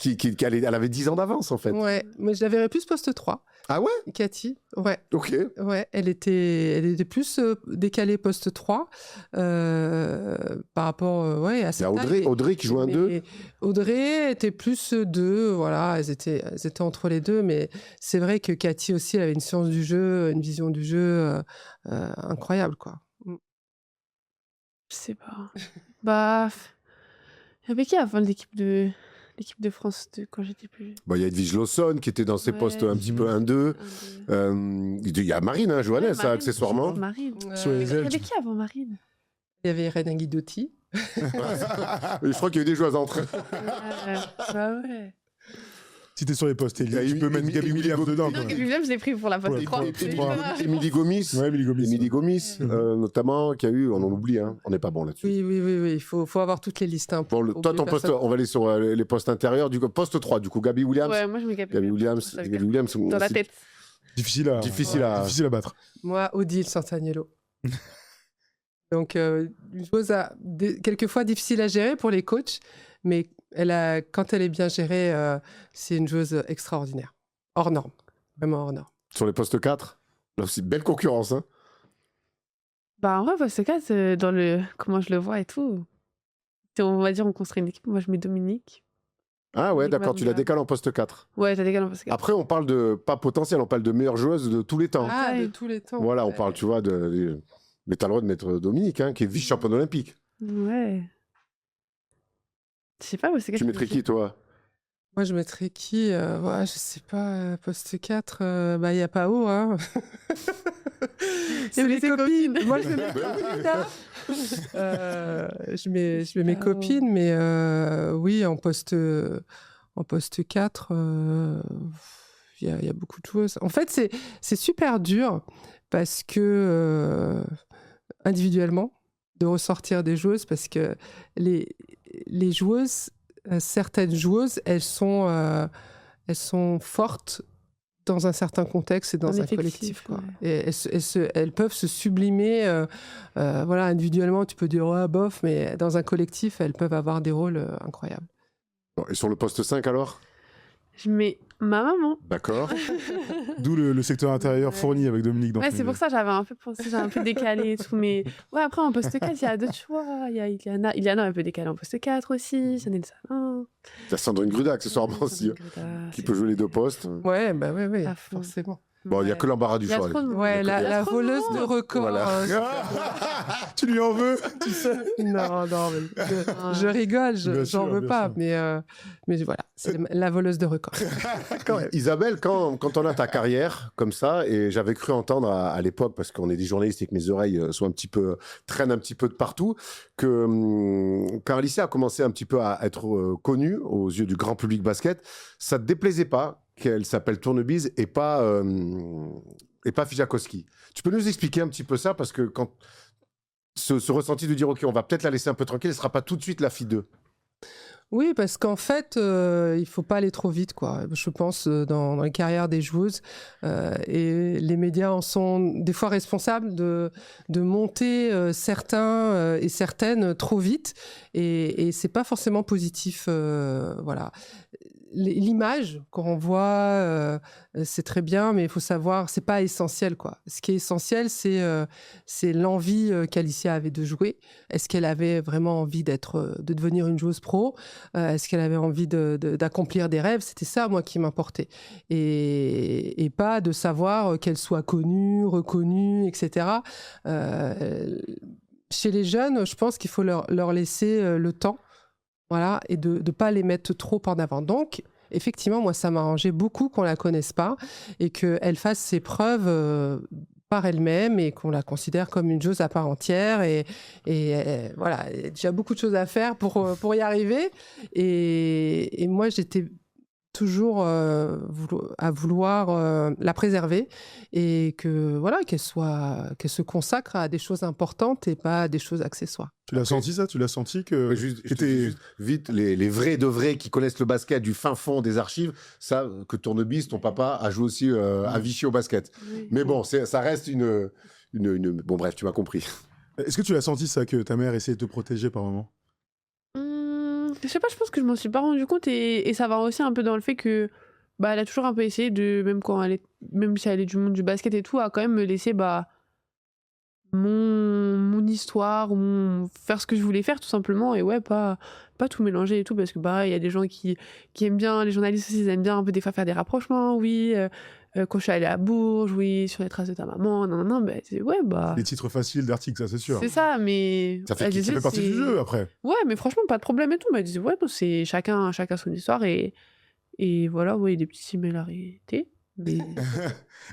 elle avait 10 ans d'avance en fait. Ouais, mais je la verrais plus poste 3. Ah ouais? Cathy, ouais. Ok. Ouais, elle était plus décalée poste 3 par rapport ouais, à Il y cette a taille. Audrey qui joue un 2. Mais Audrey était plus 2, voilà, elles étaient entre les deux, mais c'est vrai que Cathy aussi, elle avait une science du jeu, une vision du jeu incroyable, quoi. Je sais pas. Bah, il y avait qui avant l'équipe de France quand j'étais plus Bon, il y a Edwige Lawson qui était dans ses Ouais. postes un petit peu 1-2. Il y a Marine, hein, Johannes, Ouais, Marine, accessoirement. Marine. Sur les Il y ailes, avait qui avant Marine? Il y avait Renan Guidotti. Je crois qu'il y a eu des joueuses entre. Bah ouais. Si t'es sur les postes, Il y a tu peux mettre Émilie Gabi Williams dedans. Non, quand Gabi même. Williams, je l'ai pris pour la poste Ouais, 3. pour- pour- Émilie Gomis. Ouais, Billy Gomis. Émilie Gomis, notamment, qui a eu, on en oublie, hein. On n'est pas bon là-dessus. Oui, il faut avoir toutes les listes. Hein, Bon, toi, ton poste, on va aller sur les postes intérieurs. Du coup, poste 3, du coup, Gabi Williams. Ouais, moi je mets Gabi Williams, dans la c'est tête. Difficile à difficile à battre. Moi, Odile Santaniello. Donc, une chose quelquefois difficile à gérer pour les coachs, mais quand elle est bien gérée, c'est une joueuse extraordinaire. Hors norme. Vraiment hors norme. Sur les postes 4, là aussi, belle concurrence. Hein. Bah en vrai, poste 4, dans comment je le vois et tout. On va dire, on construit une équipe. Moi, je mets Dominique. Ah ouais, Dominique d'accord, tu la Madouga. décales en poste 4. Ouais, t'as des gars en poste 4. Après, on parle de, pas potentiel, on parle de meilleure joueuse de tous les temps. Ah, Ouais. de tous les temps. Voilà, on Ouais. parle, tu vois, mais t'as le droit de mettre Dominique, hein, qui est vice-championne olympique. Ouais. Je sais pas, poste 4. Tu mettrais qui, toi? Moi, je mettrais qui ouais, je sais pas, poste 4, bah, il n'y a pas haut, hein. C'est mais les tes copines. copines. Moi, je mets mes copines, hein. Je mets mes copines, mais oui, en poste 4, il y a beaucoup de choses. En fait, c'est super dur parce que individuellement, de ressortir des joueuses, parce que les joueuses, certaines joueuses, elles sont fortes dans un certain contexte et dans un effectif, collectif, quoi. ouais. Et elles peuvent se sublimer. Voilà, individuellement, tu peux dire ouais, bof, mais dans un collectif, elles peuvent avoir des rôles incroyables. Bon, et sur le poste 5, alors? Je mets ma maman. D'accord. D'où le secteur intérieur Ouais. fourni avec Dominique dans Ouais, ton c'est pour idée. ça j'avais un peu pensé, j'ai un peu décalé et tout. Mais ouais, après, en poste 4, il y a d'autres choix. Il y a Iliana. Iliana, elle peut décaler en poste 4 aussi. Chanel Salin. T'as Sandrine Gruda, accessoirement aussi, hein, qui peut jouer les deux postes. Ouais, bah ouais, À fond. forcément. Bon, il n'y a que l'embarras du Il y a choix. trop de monde. Ouais, Il y a la trop de voleuse de monde. record. Voilà. Tu lui en veux, tu sais. Non, mais je rigole, Bien j'en sûr, veux bien pas, sûr. mais voilà, c'est la voleuse de record. Quand même. Isabelle, quand on a ta carrière comme ça, et j'avais cru entendre à l'époque, parce qu'on est des journalistes et que mes oreilles traînent un petit peu de partout, que quand Alicia a commencé un petit peu à être connue aux yeux du grand public basket, ça te déplaisait pas qu'elle s'appelle Tournebise et pas Fijakowski. Tu peux nous expliquer un petit peu ça, parce que quand ce ressenti de dire ok, on va peut-être la laisser un peu tranquille, elle sera pas tout de suite la fille d'eux. Oui, parce qu'en fait, il faut pas aller trop vite, quoi. Je pense dans les carrières des joueuses, et les médias en sont des fois responsables de monter certains et certaines trop vite, et c'est pas forcément positif, voilà. L'image qu'on renvoie, c'est très bien, mais il faut savoir, c'est pas essentiel, quoi. Ce qui est essentiel, c'est l'envie qu'Alicia avait de jouer. Est-ce qu'elle avait vraiment envie de devenir une joueuse pro? Est-ce qu'elle avait envie d'accomplir des rêves? C'était ça, moi, qui m'importait. Et pas de savoir qu'elle soit connue, reconnue, etc. Chez les jeunes, je pense qu'il faut leur laisser le temps. Voilà, et de ne pas les mettre trop en avant. Donc, effectivement, moi, ça m'arrangeait beaucoup qu'on ne la connaisse pas et qu'elle fasse ses preuves par elle-même et qu'on la considère comme une joueuse à part entière. Et voilà, il y a déjà beaucoup de choses à faire pour y arriver. Et moi, j'étais toujours à vouloir la préserver et qu'elle se consacre à des choses importantes et pas à des choses accessoires. Tu l'as senti ça? Tu l'as senti que juste vite, les vrais de vrais qui connaissent le basket du fin fond des archives, ça que Tournevis, ton papa, a joué aussi à Vichy au basket. Oui. Mais bon, ça reste une... Bon bref, tu m'as compris. Est-ce que tu l'as senti ça, que ta mère essayait de te protéger par moment? Je sais pas, je pense que je m'en suis pas rendu compte et ça va aussi un peu dans le fait que elle a toujours un peu essayé de, même si elle est du monde du basket et tout, à quand même me laisser mon histoire, faire ce que je voulais faire tout simplement, et ouais, pas tout mélanger et tout, parce que il y a des gens qui aiment bien, les journalistes aussi, ils aiment bien un peu des fois faire des rapprochements, oui, quand je suis allée à Bourges, oui, sur les traces de ta maman, non, Les titres faciles d'articles, ça c'est sûr. c'est ça, mais Ça fait partie du jeu après. Ouais, mais franchement, pas de problème et tout. Elle disait, ouais, non, c'est chacun son histoire et voilà, ouais, des petites similarités. Mais...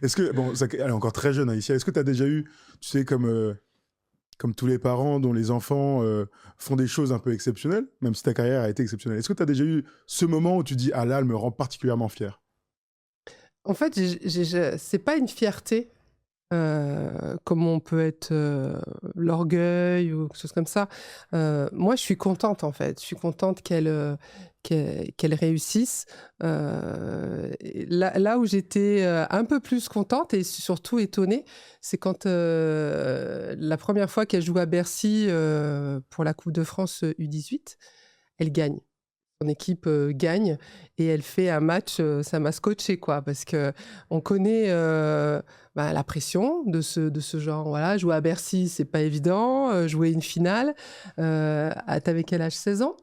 Est-ce que, elle est encore très jeune, Alicia, est-ce que tu as déjà eu, tu sais, comme tous les parents dont les enfants font des choses un peu exceptionnelles, même si ta carrière a été exceptionnelle, est-ce que tu as déjà eu ce moment où tu dis, ah là, elle me rend particulièrement fière? En fait, c'est pas une fierté, comme on peut être l'orgueil ou quelque chose comme ça. Moi, je suis contente, en fait. Je suis contente qu'elle réussisse. Là où j'étais un peu plus contente et surtout étonnée, c'est quand la première fois qu'elle joue à Bercy pour la Coupe de France U18, elle gagne. Son équipe gagne et elle fait un match, ça m'a scotché, quoi, parce qu'on connaît la pression de ce genre. Voilà, jouer à Bercy, c'est pas évident. Jouer une finale, t'avais quel âge? 16 ans?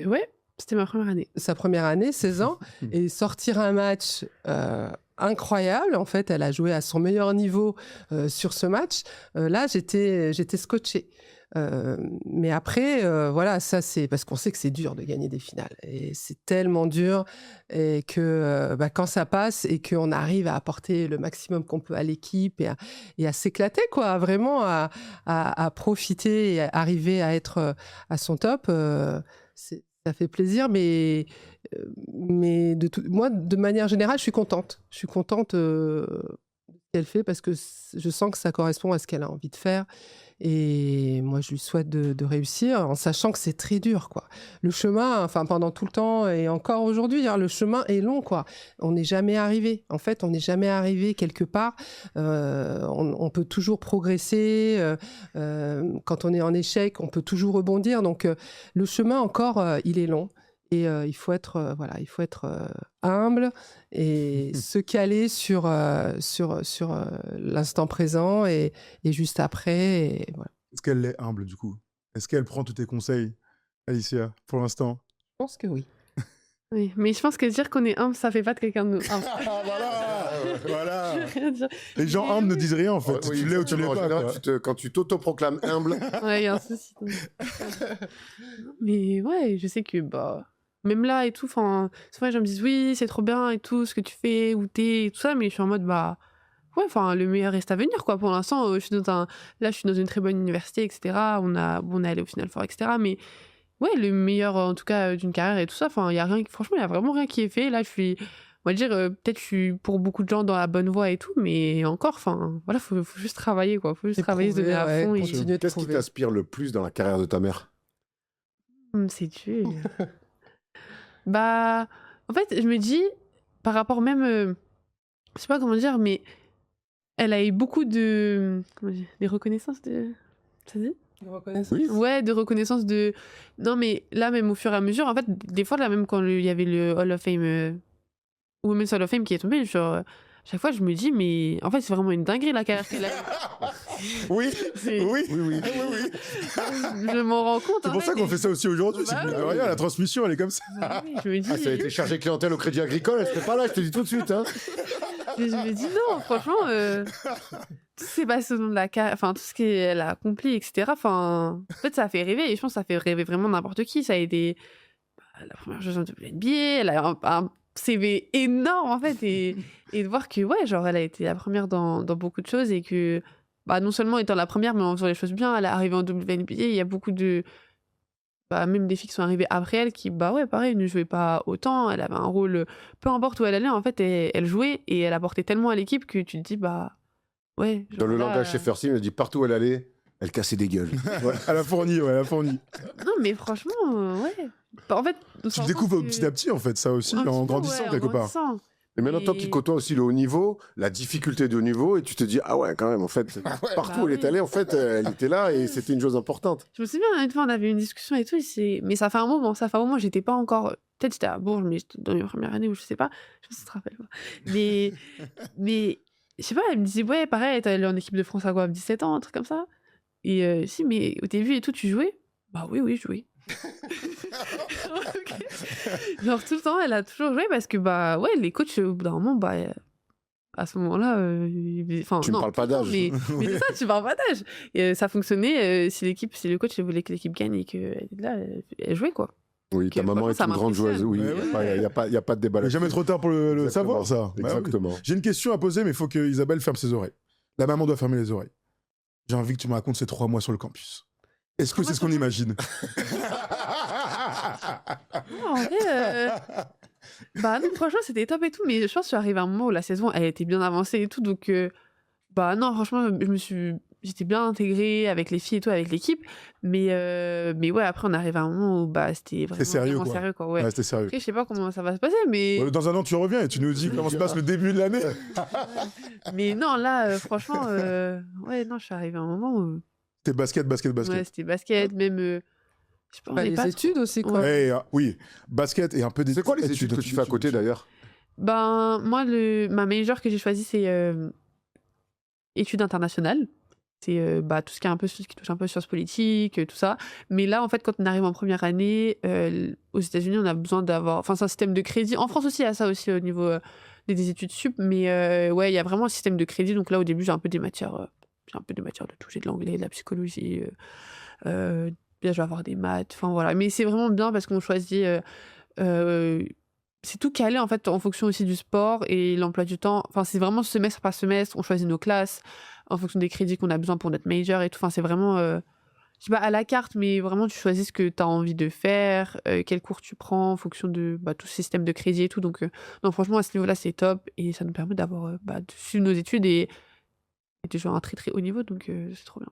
Ouais, c'était ma première année. Sa première année, 16 ans, et sortir un match incroyable. En fait, elle a joué à son meilleur niveau sur ce match. Là, j'étais scotchée. Mais après, voilà, ça c'est parce qu'on sait que c'est dur de gagner des finales et c'est tellement dur et que quand ça passe et qu'on arrive à apporter le maximum qu'on peut à l'équipe et à s'éclater, quoi, vraiment à profiter et à arriver à être à son top, ça fait plaisir, mais moi, de manière générale, je suis contente. Je suis contente de ce qu'elle fait parce que je sens que ça correspond à ce qu'elle a envie de faire. Et moi, je lui souhaite de réussir en sachant que c'est très dur, quoi. Le chemin, enfin, pendant tout le temps et encore aujourd'hui, le chemin est long, quoi. On n'est jamais arrivé. En fait, on n'est jamais arrivé quelque part. On peut toujours progresser. Quand on est en échec, on peut toujours rebondir. Donc, le chemin, encore, il est long. Et il faut être humble et se caler sur l'instant présent et juste après. Et voilà. Est-ce qu'elle est humble, du coup? Est-ce qu'elle prend tous tes conseils, Alicia, pour l'instant? Je pense que oui. Oui, mais je pense que dire qu'on est humble, ça fait pas de quelqu'un de nous humble. Voilà. Les gens humbles ne disent rien, en fait. Oui, tu l'es ou tu l'es pas. Quand tu t'autoproclames humble... Ouais, il y a un souci. Mais ouais, je sais que même là et tout, souvent les gens me disent oui, c'est trop bien et tout, ce que tu fais, où t'es et tout ça, mais je suis en mode ouais, le meilleur reste à venir, quoi. Pour l'instant, je suis dans une très bonne université, etc. On est allé au Final Four, etc. Mais ouais, le meilleur, en tout cas, d'une carrière et tout ça, il y a rien, franchement, il y a vraiment rien qui est fait. Là, on va dire, peut-être je suis pour beaucoup de gens dans la bonne voie et tout, mais encore, voilà, faut juste travailler, quoi. Faut juste travailler, se donner à fond. Continuer de Qu'est-ce qui t'inspire le plus dans la carrière de ta mère? C'est dur. Bah, en fait, je me dis, par rapport même, je sais pas comment dire, mais elle a eu beaucoup de, comment dire, des reconnaissances de, ça se dit? Oui. Ouais, de reconnaissance de, non mais là même au fur et à mesure, en fait, des fois là même quand il y avait le Hall of Fame, Women's Hall of Fame qui est tombé, genre, chaque fois je me dis, mais en fait c'est vraiment une dinguerie la carrière qu'elle a. Oui, C'est- oui, Oui, oui. oui. Je m'en rends compte. C'est en pour ça fait, qu'on et- fait ça aussi aujourd'hui. Bah C'est mine de oui. rien, la transmission, elle est comme ça. Bah oui, je me dis, Ah, ça a été chargé clientèle au Crédit Agricole, elle serait pas là, je te dis tout de suite. Hein. je me dis non, franchement, tout ce qui est passé au long de la carrière, enfin tout ce qu'elle a accompli, etc. Enfin, en fait, ça a fait rêver et je pense que ça fait rêver vraiment n'importe qui. Ça a été la première joueuse de NBA, elle a un CV énorme en fait et de voir que ouais, genre elle a été la première dans beaucoup de choses et que bah, non seulement étant la première mais en faisant les choses bien, elle est arrivée en WNBA, il y a beaucoup de bah, même des filles qui sont arrivées après elle qui bah ouais pareil ne jouaient pas autant, elle avait un rôle peu importe où elle allait en fait elle jouait et elle apportait tellement à l'équipe que tu te dis bah ouais Dans le là, langage chez First Team, elle dit partout où elle allait, elle cassait des gueules. Ouais, elle a fourni, ouais, elle a fourni. non mais franchement ouais bah, en fait Tu découvres petit à petit, en fait, ça aussi, en grandissant quelque part. Et maintenant, toi Et- qui côtoies aussi le haut niveau, la difficulté de haut niveau, et tu te dis, ah ouais, quand même, en fait, partout Bah où elle est oui. allée, en fait, elle était là et c'était une chose importante. Je me souviens, une fois, on avait une discussion et tout, mais ça fait un moment, j'étais pas encore. Peut-être j'étais à Bourges, mais j'étais dans mes premières années, ou je sais pas, je sais pas si tu te rappelles. Mais je sais pas, elle me disait, ouais, pareil, t'es allée en équipe de France à quoi, 17 ans, un truc comme ça. Et si, mais au début et tout, tu jouais? Bah oui, je jouais. Ok. Genre tout le temps, elle a toujours joué parce que, bah ouais, les coachs, au bout d'un moment, bah. À ce moment-là, enfin, Tu ne non, parles pas d'âge. mais c'est ça, tu parles pas d'âge. Et ça fonctionnait si le coach voulait que l'équipe gagne et qu'elle était là, elle jouait quoi. Oui, ta Que, maman est franchement, une ça grande joueuse. Oui, m'impressionne. Ouais, il n'y a pas de débat Il n'est là-dessus. jamais trop tard pour le Exactement. savoir, ça. Bah oui. Exactement. J'ai une question à poser, mais il faut que Isabelle ferme ses oreilles. La maman doit fermer les oreilles. J'ai envie que tu me racontes ces 3 mois sur le campus. Est-ce que c'est ce qu'on imagine? Non, en vrai, bah non, franchement, c'était top et tout, mais je pense que je suis arrivée à un moment où la saison, elle était bien avancée et tout, donc bah non, franchement, j'étais bien intégrée avec les filles et tout, avec l'équipe, mais ouais, après, on arrive à un moment où bah, c'était vraiment sérieux, vraiment quoi. sérieux, quoi, ouais. Ouais, c'était sérieux. Après, je sais pas comment ça va se passer, mais, Dans un an, tu reviens et tu nous dis comment se passe le début de l'année. mais non, là, franchement, ouais, non, je suis arrivée à un moment où C'était basket. ouais, c'était basket, même, je sais pas, on Bah, est les pas études aussi, quoi. Ouais. Eh, oui, basket et un peu d'études. C'est quoi les études que tu fais à côté d'ailleurs? Ben, moi, ma major que j'ai choisi, c'est études internationales. C'est bah, tout ce qui touche un peu sciences politiques, tout ça. Mais là, en fait, quand on arrive en première année, aux États-Unis, on a besoin d'avoir. Enfin, c'est un système de crédit. En France aussi, il y a ça aussi au niveau des études sup. Mais ouais, il y a vraiment un système de crédit. Donc là, au début, j'ai un peu des matières. J'ai un peu de matières de tout. J'ai de l'anglais, de la psychologie. Là, je vais avoir des maths. Enfin, voilà. Mais c'est vraiment bien parce qu'on choisit. C'est tout calé en fait en fonction aussi du sport et l'emploi du temps. Enfin, c'est vraiment semestre par semestre, on choisit nos classes en fonction des crédits qu'on a besoin pour notre major et tout. Enfin, c'est vraiment, je sais pas à la carte, mais vraiment tu choisis ce que tu as envie de faire, quel cours tu prends en fonction de tout ce système de crédit et tout. Donc, non, franchement, à ce niveau-là, c'est top et ça nous permet d'avoir de suivre nos études et de jouer à un très très haut niveau. Donc, c'est trop bien.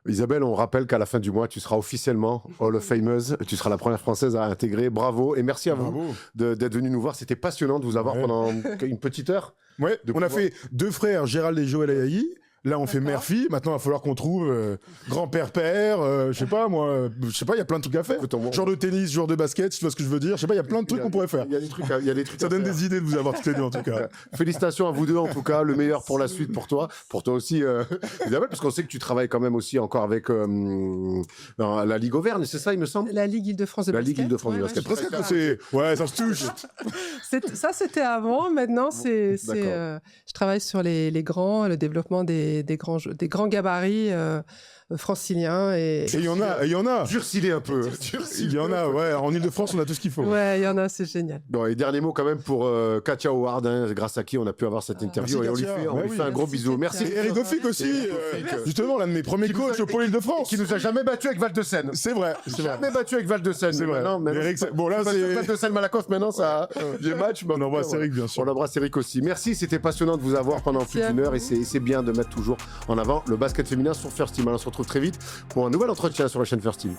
Isabelle, on rappelle qu'à la fin du mois, tu seras officiellement Hall of Fameuse. Tu seras la première Française à intégrer. Bravo et merci à vous Bravo. d'être venu nous voir. C'était passionnant de vous avoir Ouais. pendant une petite heure. Ouais, De on a pouvoir- fait 2 frères, Gérald et Joël Ayayi. Là, on fait D'accord. mère-fille. Maintenant, il va falloir qu'on trouve grand-père-père. Je sais pas, moi. Je sais pas, il y a plein de trucs à faire. Écoute, on- Genre de tennis, genre de basket, si tu vois ce que je veux dire. Je sais pas, il y a plein de trucs qu'on pourrait faire. Il y a des trucs à Ça donne faire. des idées de vous avoir toutes les deux, en tout cas. Félicitations à vous deux, en tout cas. Le meilleur pour la suite, pour toi aussi, Isabelle, parce qu'on sait que tu travailles quand même aussi encore avec dans la Ligue Auvergne, c'est ça, il me semble? La Ligue Île-de-France de La basket. Ligue Île-de-France de Ouais, basket. ouais, Presque je que sais c'est. Ouais, ça se touche. Ça, c'était avant. Maintenant, D'accord. je travaille sur le développement des grands gabarits franciliens. Et il y en a. Durcilé un peu. Il y en a, ouais. En Ile-de-France, on a tout ce qu'il faut. Ouais, il y en a, c'est génial. Bon, et dernier mot quand même pour Katia Howard, hein, grâce à qui on a pu avoir cette interview. merci, Et on lui Katia. fait, on Ouais, lui oui. fait un gros Merci, bisou. Katia. Merci. Et Eric Goffik aussi. Eric Goffik. Justement, l'un de mes premiers Qui nous a- coachs au pôle Île-de-France. Qui nous a jamais battu avec Val de Seine. C'est vrai. Jamais battu avec Val de Seine. C'est vrai. Maintenant, Eric, bon, là, Val c'est. de Seine Malakoff, maintenant, ça j'ai match. mais en On tout embrasse cas, Eric, bien On sûr. embrasse Eric aussi. Merci, c'était passionnant de vous avoir pendant Merci plus à d'une heure et vous. c'est bien de mettre toujours en avant le basket féminin sur First Team. Alors, on se retrouve très vite pour un nouvel entretien sur la chaîne First Team.